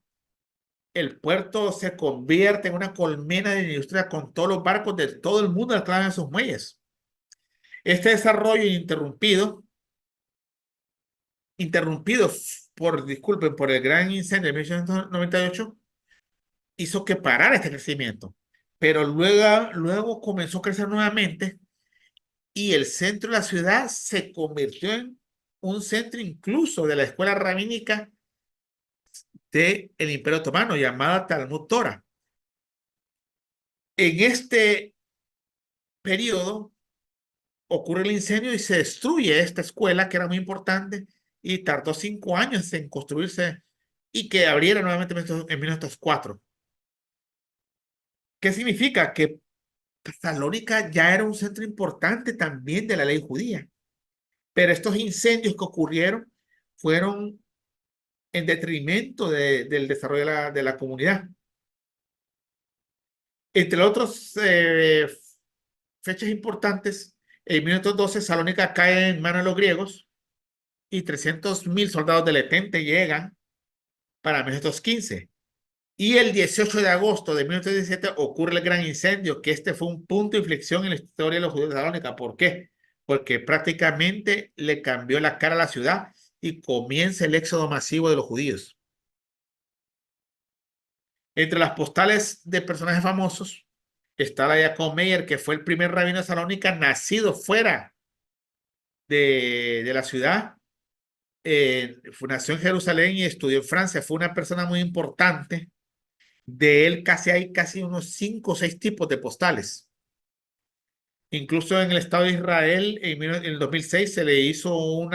el puerto se convierte en una colmena de industria con todos los barcos de todo el mundo anclados en sus muelles. Este desarrollo interrumpido disculpen, por el gran incendio de 1898, hizo que parara este crecimiento. Pero luego comenzó a crecer nuevamente y el centro de la ciudad se convirtió en un centro incluso de la escuela rabínica del Imperio Otomano, llamada Talmud Torah. En este periodo ocurre el incendio y se destruye esta escuela que era muy importante y tardó 5 años en construirse y que abriera nuevamente en 1904. ¿Qué significa? Que Tesalónica ya era un centro importante también de la ley judía, pero estos incendios que ocurrieron fueron en detrimento del desarrollo de la comunidad. Entre otras fechas importantes, en 1912 Salónica cae en manos de los griegos y 300.000 soldados de Letente llegan para 1915. Y el 18 de agosto de 1917 ocurre el gran incendio, que este fue un punto de inflexión en la historia de los judíos de Salónica. ¿Por qué? Porque prácticamente le cambió la cara a la ciudad y comienza el éxodo masivo de los judíos. Entre las postales de personajes famosos está la de Jacob Meyer, que fue el primer rabino de Salónica nacido fuera de la ciudad. Nació en Jerusalén y estudió en Francia. Fue una persona muy importante. De él hay casi unos 5 o 6 tipos de postales. Incluso en el Estado de Israel, en el 2006, se le hizo un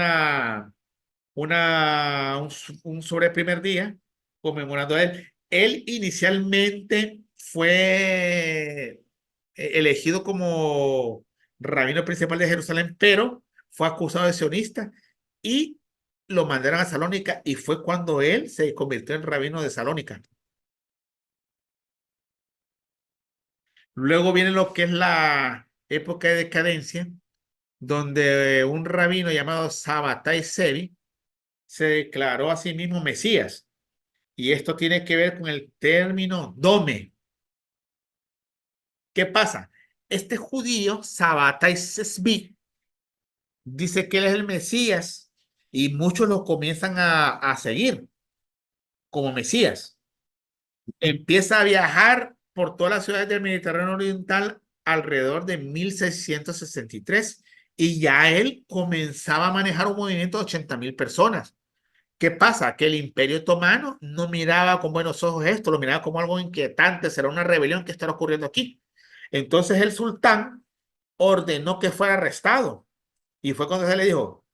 sobre el primer día conmemorando a él. Él inicialmente fue elegido como rabino principal de Jerusalén, pero fue acusado de sionista y lo mandaron a Salónica y fue cuando él se convirtió en rabino de Salónica. Luego viene lo que es la época de decadencia, donde un rabino llamado Sabbatai Zevi se declaró a sí mismo Mesías. Y esto tiene que ver con el término dome. ¿Qué pasa? Este judío, Sabbatai Zevi, dice que él es el Mesías y muchos lo comienzan a seguir como Mesías. Empieza a viajar por todas las ciudades del Mediterráneo Oriental alrededor de 1663 y ya él comenzaba a manejar un movimiento de 80.000 personas. ¿Qué pasa? Que el Imperio Otomano no miraba con buenos ojos esto, lo miraba como algo inquietante, será una rebelión que estará ocurriendo aquí. Entonces el sultán ordenó que fuera arrestado y fue cuando se le dijo: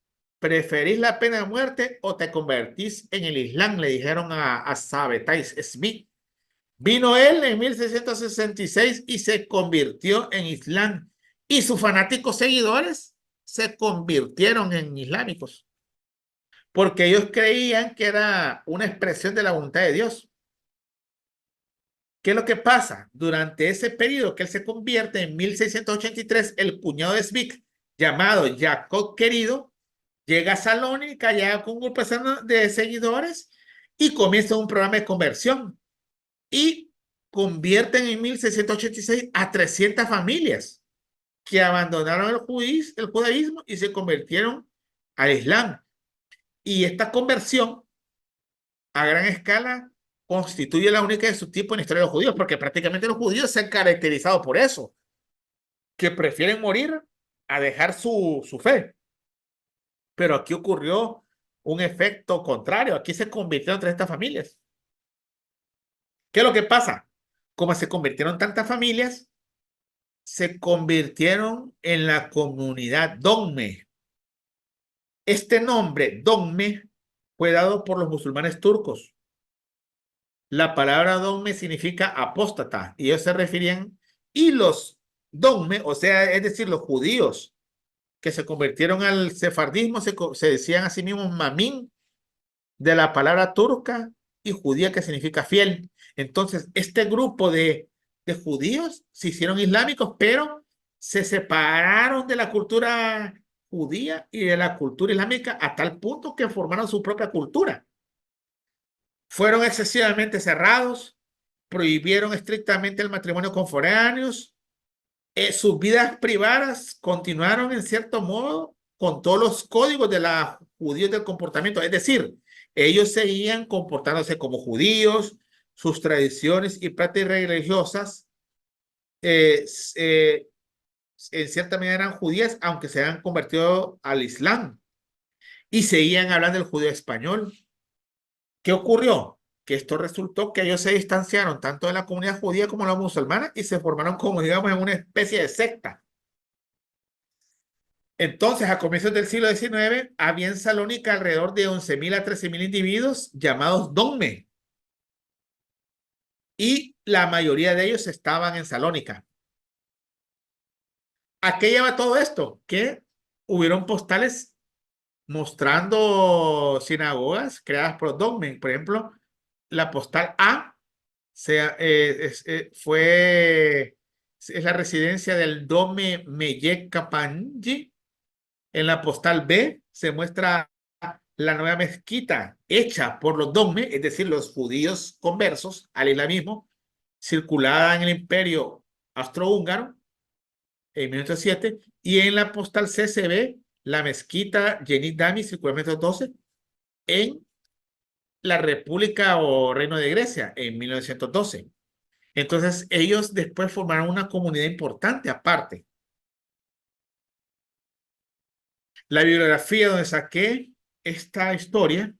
¿preferís la pena de muerte o te convertís en el Islam? Le dijeron a Sabbatai Smith. Vino él en 1666 y se convirtió en Islam. Y sus fanáticos seguidores se convirtieron en islámicos. Porque ellos creían que era una expresión de la voluntad de Dios. ¿Qué es lo que pasa? Durante ese periodo que él se convierte en 1683, el cuñado de Smith, llamado Jacob Querido, llega a Salónica, llega con un grupo de seguidores y comienza un programa de conversión. Y convierten en 1686 a 300 familias que abandonaron el judaísmo y se convirtieron al Islam. Y esta conversión a gran escala constituye la única de su tipo en la historia de los judíos, porque prácticamente los judíos se han caracterizado por eso, que prefieren morir a dejar su fe. Pero aquí ocurrió un efecto contrario, aquí se convirtieron 300 familias. ¿Qué es lo que pasa? Como se convirtieron tantas familias, se convirtieron en la comunidad Dogme. Este nombre, Dogme, fue dado por los musulmanes turcos. La palabra Dogme significa apóstata y ellos se referían, y los Dogme, o sea, es decir, los judíos que se convirtieron al sefardismo, se decían a sí mismos mamín, de la palabra turca y judía, que significa fiel. Entonces, este grupo de judíos se hicieron islámicos, pero se separaron de la cultura judía y de la cultura islámica a tal punto que formaron su propia cultura. Fueron excesivamente cerrados, prohibieron estrictamente el matrimonio con foráneos, sus vidas privadas continuaron en cierto modo con todos los códigos de la judíos del comportamiento, es decir, ellos seguían comportándose como judíos, sus tradiciones y prácticas religiosas eh, eh, en cierta medida eran judías, aunque se han convertido al Islam y seguían hablando el judío español. ¿Qué ocurrió? Que esto resultó que ellos se distanciaron tanto de la comunidad judía como de la musulmana y se formaron como, digamos, en una especie de secta. Entonces, a comienzos del siglo XIX, había en Salónica alrededor de 11.000 a 13.000 individuos llamados dogme, y la mayoría de ellos estaban en Salónica. ¿A qué lleva todo esto? Que hubieron postales mostrando sinagogas creadas por dogme. Por ejemplo, la postal A es la residencia del dogme Meyek Kapanji. En la postal B se muestra la nueva mezquita hecha por los dogmes, es decir, los judíos conversos al islamismo, circulada en el imperio austrohúngaro en 1907, y en la postal C se ve la mezquita Yenit Dami, circular en 1912, en la República o Reino de Grecia en 1912. Entonces, ellos después formaron una comunidad importante aparte. La bibliografía donde saqué esta historia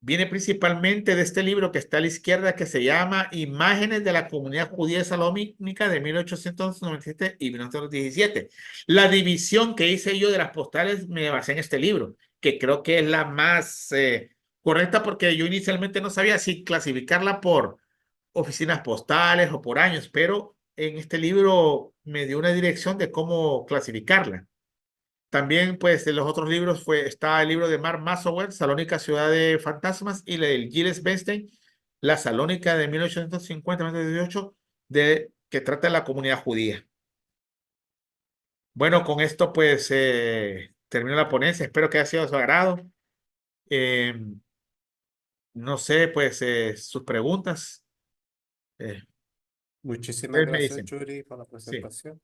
viene principalmente de este libro que está a la izquierda, que se llama Imágenes de la Comunidad Judía Salónica de 1897 y 1917. La división que hice yo de las postales me basé en este libro, que creo que es la más correcta, porque yo inicialmente no sabía si clasificarla por oficinas postales o por años, pero en este libro me dio una dirección de cómo clasificarla. También, pues, en los otros libros está el libro de Mark Maslow, Salónica, Ciudad de Fantasmas, y el de Gilles Bernstein, La Salónica de 1850-18, que trata de la comunidad judía. Bueno, con esto, pues, termino la ponencia. Espero que haya sido de su agrado. Eh, no sé, pues, sus preguntas. Eh, Muchísimas ustedes me gracias, dicen. Yuri, por la Sí, presentación.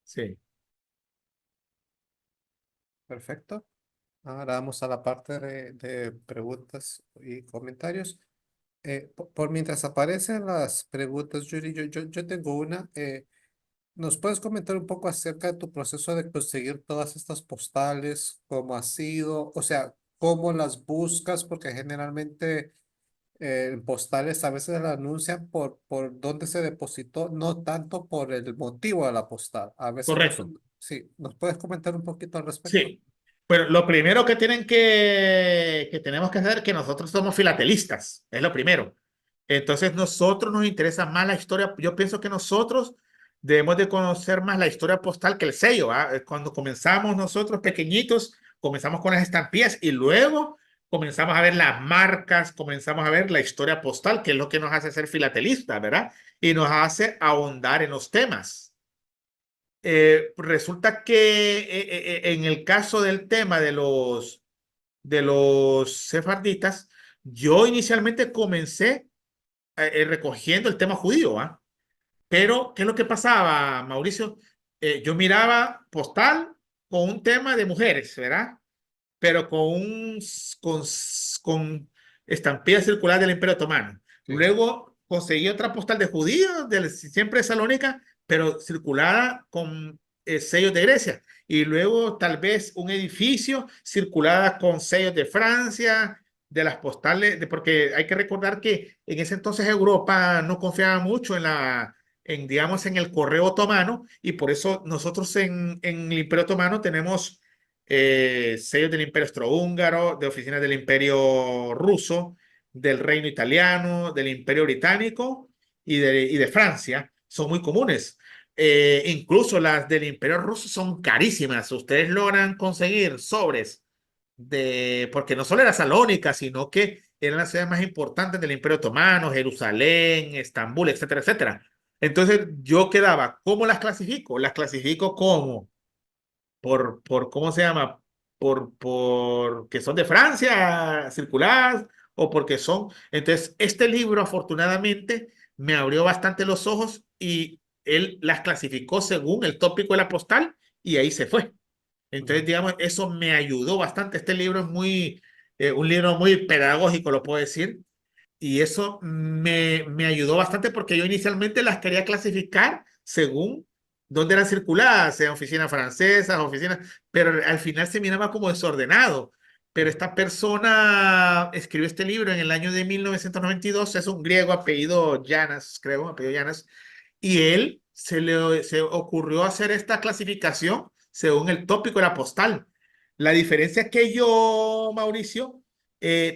sí. Perfecto. Ahora vamos a la parte de preguntas y comentarios. Por mientras aparecen las preguntas, Yuri, yo tengo una. ¿Nos puedes comentar un poco acerca de tu proceso de conseguir todas estas postales? ¿Cómo ha sido? O sea, ¿cómo las buscas? Porque generalmente postales a veces la anuncian por dónde se depositó, no tanto por el motivo de la postal. A veces Correcto. sí, ¿nos puedes comentar un poquito al respecto? Sí, pero lo primero que que tenemos que hacer es que nosotros somos filatelistas, es lo primero. Entonces, nosotros nos interesa más la historia. Yo pienso que nosotros debemos de conocer más la historia postal que el sello. Cuando comenzamos nosotros pequeñitos, comenzamos con las estampillas y luego comenzamos a ver las marcas, comenzamos a ver la historia postal, que es lo que nos hace ser filatelistas, ¿verdad? Y nos hace ahondar en los temas. Resulta que en el caso del tema de los sefarditas, yo inicialmente comencé recogiendo el tema judío, ¿ah? Pero, ¿qué es lo que pasaba, Mauricio? Yo miraba postal con un tema de mujeres, ¿verdad? Pero con estampillas circulares del Imperio Otomano. Sí. Luego conseguí otra postal de judíos, siempre de Salónica, pero circulada con sellos de Grecia. Y luego tal vez un edificio circulada con sellos de Francia, de las postales, porque hay que recordar que en ese entonces Europa no confiaba mucho digamos, en el correo otomano, y por eso nosotros en el Imperio Otomano tenemos sellos del Imperio Austrohúngaro, de oficinas del Imperio Ruso, del Reino Italiano, del Imperio Británico y de Francia. Son muy comunes. Incluso las del Imperio Ruso son carísimas. Ustedes logran conseguir sobres porque no solo era Salónica, sino que eran las ciudades más importantes del Imperio Otomano, Jerusalén, Estambul, etcétera, etcétera. Entonces yo quedaba, ¿cómo las clasifico? Las clasifico como ¿cómo se llama? Que son de Francia, circulares, o porque son. Entonces, este libro afortunadamente me abrió bastante los ojos y él las clasificó según el tópico de la postal y ahí se fue. Entonces, Ujú. digamos, eso me ayudó bastante. Este libro es un libro muy pedagógico, lo puedo decir, y eso me ayudó bastante porque yo inicialmente las quería clasificar según dónde eran circuladas, sean oficinas francesas, oficinas, pero al final se miraba como desordenado. Pero esta persona escribió este libro en el año de 1992, es un griego apellido Llanas, creo, apellido Llanas, y él se ocurrió hacer esta clasificación según el tópico de la postal. La diferencia es que yo, Mauricio,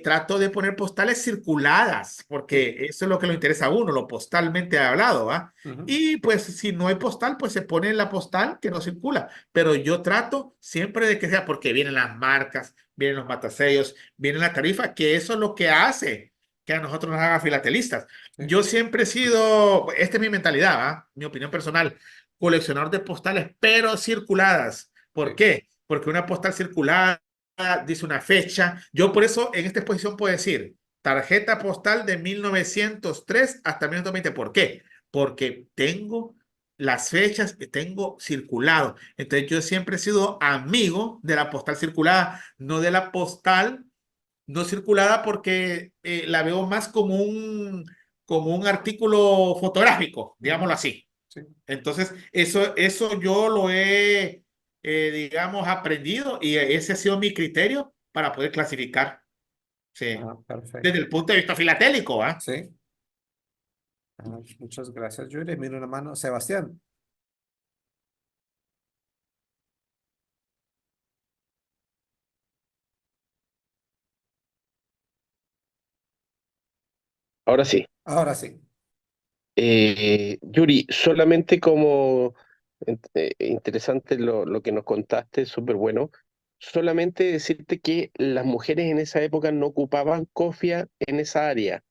trato de poner postales circuladas, Sí. porque eso es lo que le interesa a uno, lo postalmente hablado, ¿va? Ujú. Y pues si no hay postal, pues se pone la postal que no circula. Pero yo trato siempre de que sea, porque vienen las marcas, vienen los matasellos, viene la tarifa, que eso es lo que hace que a nosotros nos haga filatelistas. Sí. Yo siempre he sido, esta es mi mentalidad, ¿va? Mi opinión personal, coleccionador de postales, pero circuladas. ¿Por Sí. qué? Porque una postal circulada dice una fecha. Yo por eso en esta exposición puedo decir tarjeta postal de 1903 hasta 1920. ¿Por qué? Porque tengo las fechas que tengo circulado. Entonces yo siempre he sido amigo de la postal circulada, no de la postal no circulada porque la veo más como un artículo fotográfico, Ujú. digámoslo así. Sí. Entonces, eso yo lo he, digamos, aprendido y ese ha sido mi criterio para poder clasificar, sí, Ah, desde perfecto. el punto de vista filatélico, ¿ah? Sí. Ah, muchas gracias, Yuri. Mira una mano. Sebastián. Ahora sí. Ahora sí. Yuri, solamente como interesante lo que nos contaste, súper bueno. Solamente decirte que las mujeres en esa época no ocupaban cofia en esa área,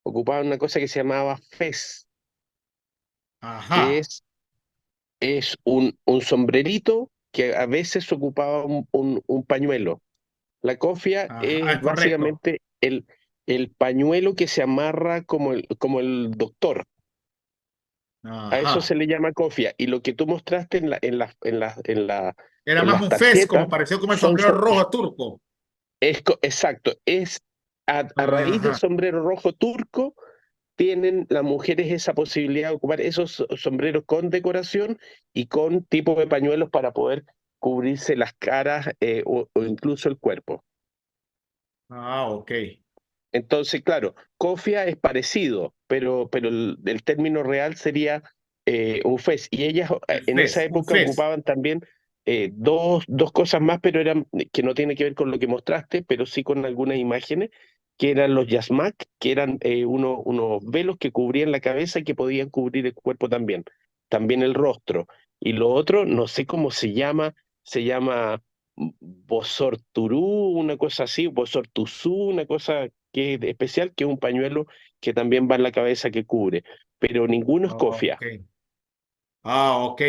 ocupaban una cosa que se llamaba fez, que Ajá, es un sombrerito que a veces ocupaba un pañuelo. La cofia ajá, es es correcto. básicamente el pañuelo que se amarra como el doctor. A eso se Ajá. le llama cofia. Y lo que tú mostraste Era en más las un fez, tarjetas como pareció como el son, sombrero rojo turco. exacto, es a raíz del Ajá. sombrero rojo turco, tienen las mujeres esa posibilidad de ocupar esos sombreros con decoración y con tipo de pañuelos para poder cubrirse las caras o incluso el cuerpo. Ah, ok. Entonces, claro, cofia es parecido, pero el término real sería un fez. Y ellas El en esa fez, un época fez. ocupaban también dos cosas más, pero eran que no tiene que ver con lo que mostraste, pero sí con algunas imágenes, que eran los yasmak, que eran unos velos que cubrían la cabeza y que podían cubrir el cuerpo también, también el rostro. Y lo otro, no sé cómo se llama Bosorturú, una cosa así, Bosortuzú, una cosa que es especial, que es un pañuelo que también va en la cabeza que cubre, pero ninguno es Ok. cofia. Ok.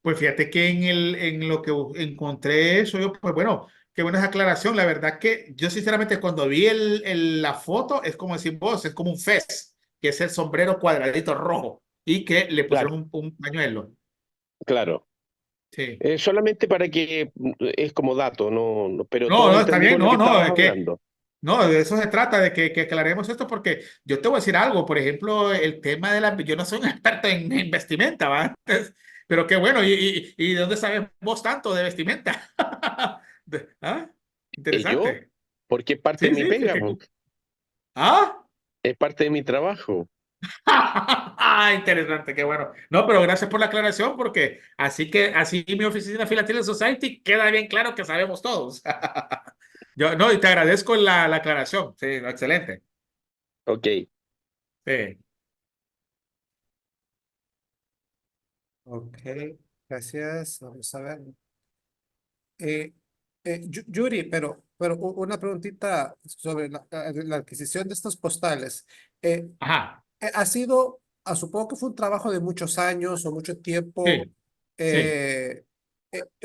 Pues fíjate que en lo que encontré eso, yo, pues bueno, qué buena esa aclaración. La verdad que yo sinceramente cuando vi la foto, es como decir vos, es como un fez, que es el sombrero cuadradito rojo y que le Claro, pusieron un pañuelo. claro. Sí. Solamente para que es como dato, pero No, todos no, está bien, entendimos lo no, que no, estabas es que hablando. no, de eso se trata, de que aclaremos esto, porque yo te voy a decir algo, por ejemplo, el tema de la, yo no soy un experto en vestimenta, ¿va? Pero qué bueno, ¿y de dónde sabes vos tanto de vestimenta? ¿Ah? Yo, Interesante. porque es parte de Sí, mi sí, pega, po, ¿Ah? es parte de mi trabajo. Ah, interesante, qué bueno. No, pero gracias por la aclaración, porque así que así mi oficina Philadelphia Society queda bien claro que sabemos todos. Yo, no, y te agradezco la aclaración. Sí, no, excelente. Ok, Sí. Ok. Gracias. Vamos a ver. Eh, Yuri, pero Pero una preguntita sobre la adquisición de estos postales. Eh, Ajá, ha sido, supongo que fue un trabajo de muchos años o mucho tiempo, sí, sí. eh,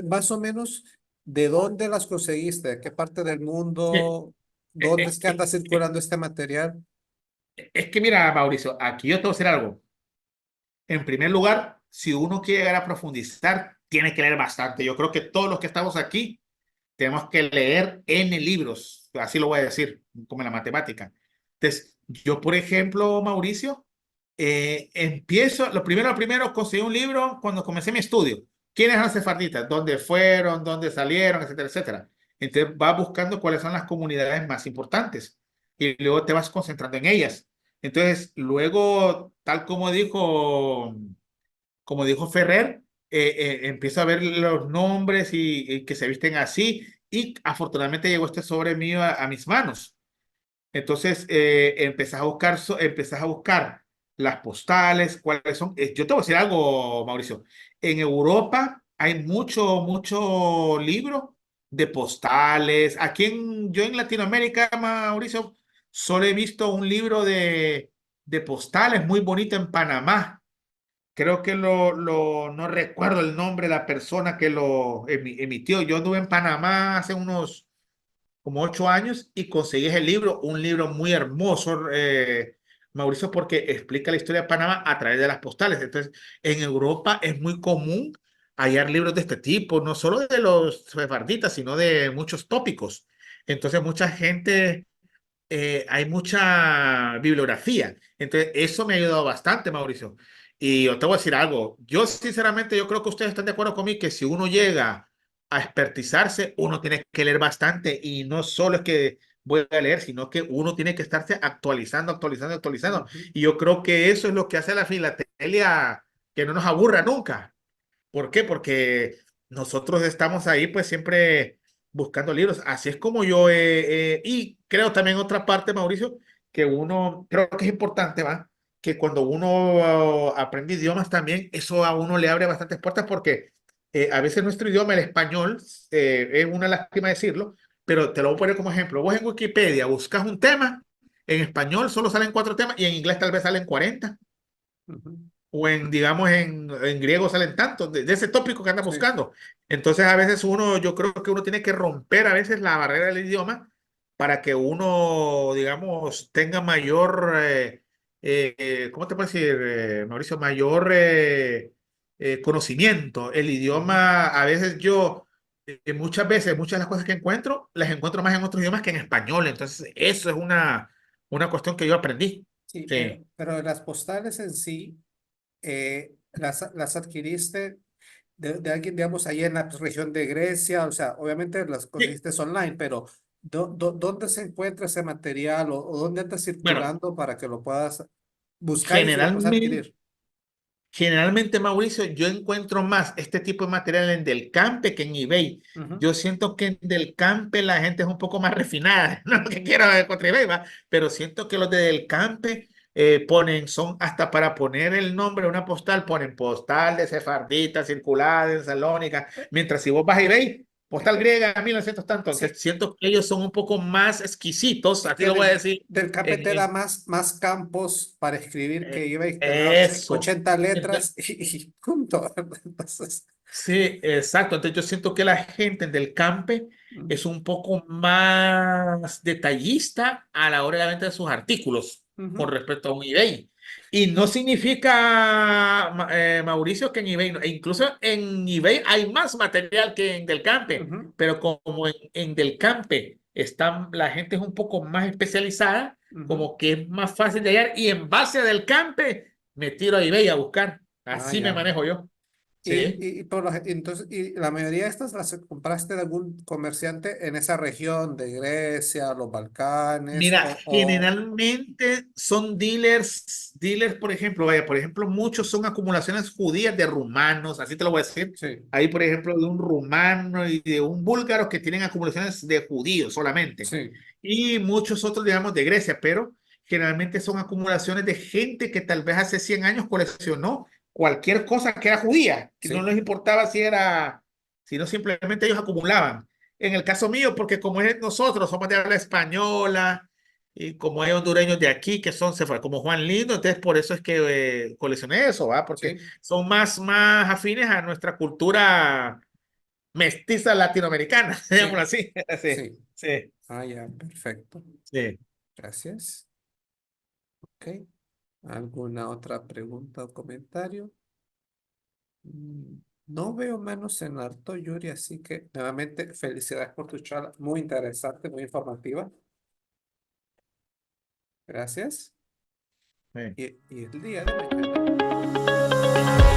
más o menos, ¿de dónde las conseguiste? ¿De qué parte del Eh, mundo? eh, ¿Dónde es eh, que anda eh, eh, circulando este material? Es que mira, Mauricio, aquí yo te voy a decir algo. En primer lugar, si uno quiere llegar a profundizar, tiene que leer bastante. Yo creo que todos los que estamos aquí tenemos que leer N libros, así lo voy a decir, como en la matemática. Entonces, yo, por ejemplo, Mauricio, lo primero, conseguí un libro cuando comencé mi estudio. ¿Quiénes eran las sefarditas? ¿Dónde fueron? ¿Dónde salieron? Etcétera, etcétera. Entonces, vas buscando cuáles son las comunidades más importantes y luego te vas concentrando en ellas. Entonces, luego, tal como dijo Ferrer, empiezo a ver los nombres y que se visten así y afortunadamente llegó este sobre mío a mis manos. Entonces, empezás a buscar las postales, cuáles son. Yo te voy a decir algo, Mauricio. En Europa hay mucho libro de postales. Yo en Latinoamérica, Mauricio, solo he visto un libro de postales muy bonito en Panamá. Creo que no recuerdo el nombre de la persona que lo emitió. Yo anduve en Panamá hace unos como 8 años y conseguí ese libro, un libro muy hermoso, Mauricio, porque explica la historia de Panamá a través de las postales. Entonces, en Europa es muy común hallar libros de este tipo, no solo de los sefarditas, sino de muchos tópicos. Entonces, mucha gente hay mucha bibliografía. Entonces, eso me ha ayudado bastante, Mauricio. Y yo te voy a decir algo. Yo, sinceramente, yo creo que ustedes están de acuerdo conmigo que si uno llega a expertizarse, uno tiene que leer bastante y no solo es que voy a leer, sino que uno tiene que estarse actualizando, actualizando, actualizando. Ujú. Y yo creo que eso es lo que hace la filatelia, que no nos aburra nunca. ¿Por qué? Porque nosotros estamos ahí pues siempre buscando libros. Así es como y creo también otra parte, Mauricio, que uno, creo que es importante, ¿va? Que cuando uno aprende idiomas también, eso a uno le abre bastantes puertas porque a veces nuestro idioma, el español, es una lástima decirlo, pero te lo voy a poner como ejemplo. Vos en Wikipedia buscas un tema, en español solo salen 4 temas y en inglés tal vez salen 40 Ujú. o digamos, en griego salen tantos de ese tópico que andas Sí. buscando. Entonces, a veces yo creo que uno tiene que romper a veces la barrera del idioma para que uno, digamos, tenga mayor, ¿cómo te puedo decir, Mauricio? Mayor conocimiento. El Ujú. idioma, a veces muchas de las cosas que encuentro, las encuentro más en otros idiomas que en español. Entonces, eso es una cuestión que yo aprendí. Sí, Sí. pero las postales en sí, las adquiriste de alguien, digamos, ahí en la región de Grecia, o sea, obviamente las Sí. conseguiste online, pero ¿dónde se encuentra ese material o dónde anda Bueno, circulando para que lo puedas buscar y si lo puedes generalmente, adquirir? generalmente, Mauricio, yo encuentro más este tipo de material en Del Campe que en eBay. Ujú, Yo siento que en Del Campe la gente es un poco más refinada, no que quiero contra eBay, ¿va? Pero siento que los de Del Campe son hasta para poner el nombre de una postal, ponen postal de Sefardita, circulada en Salónica, mientras si vos vas a eBay, postal griega 1900 tanto, sí, entonces siento que ellos son un poco más exquisitos, así lo voy a tienen, decir, del CAPE en, te da en- más campos para escribir que iba y te da eso. 80 Entonces, letras y punto. Entonces, sí, exacto. Entonces yo siento que la gente del campe mm, es un poco más detallista a la hora de la venta de sus artículos con ujú, respecto a un eBay. Y no significa, Mauricio, que en eBay, e incluso en eBay hay más material que en Del Campe, ujú, pero como en Del Campe la gente es un poco más especializada, ujú. como que es más fácil de hallar y en base a Del Campe me tiro a eBay a buscar. Ah, Así me ya. manejo yo. Y, Sí. entonces, y la mayoría de estas las compraste de algún comerciante en esa región de Grecia, los Balcanes, Mira, generalmente son dealers, por ejemplo, vaya, por ejemplo, muchos son acumulaciones judías de rumanos, así te lo voy a decir. sí, Hay, por ejemplo, de un rumano y de un búlgaro que tienen acumulaciones de judíos solamente. sí, Y muchos otros, digamos, de Grecia, pero generalmente son acumulaciones de gente que tal vez hace 100 años coleccionó cualquier cosa que era judía, que no sí. les importaba si era, sino simplemente ellos acumulaban. en el caso mío, porque como es nosotros somos de habla española y como hay hondureños de aquí que son, se fue, como Juan Lindo, entonces por eso es que coleccioné eso, ¿va? Porque Sí, son más afines a nuestra cultura mestiza latinoamericana, sí, digámoslo así. Sí, sí. sí, Ah, ya, perfecto. sí. Gracias. Ok. ¿Alguna otra pregunta o comentario? No veo menos en harto, Yuri, así que nuevamente felicidades por tu charla. Muy interesante, muy informativa. Gracias. Sí. Y el día de mañana.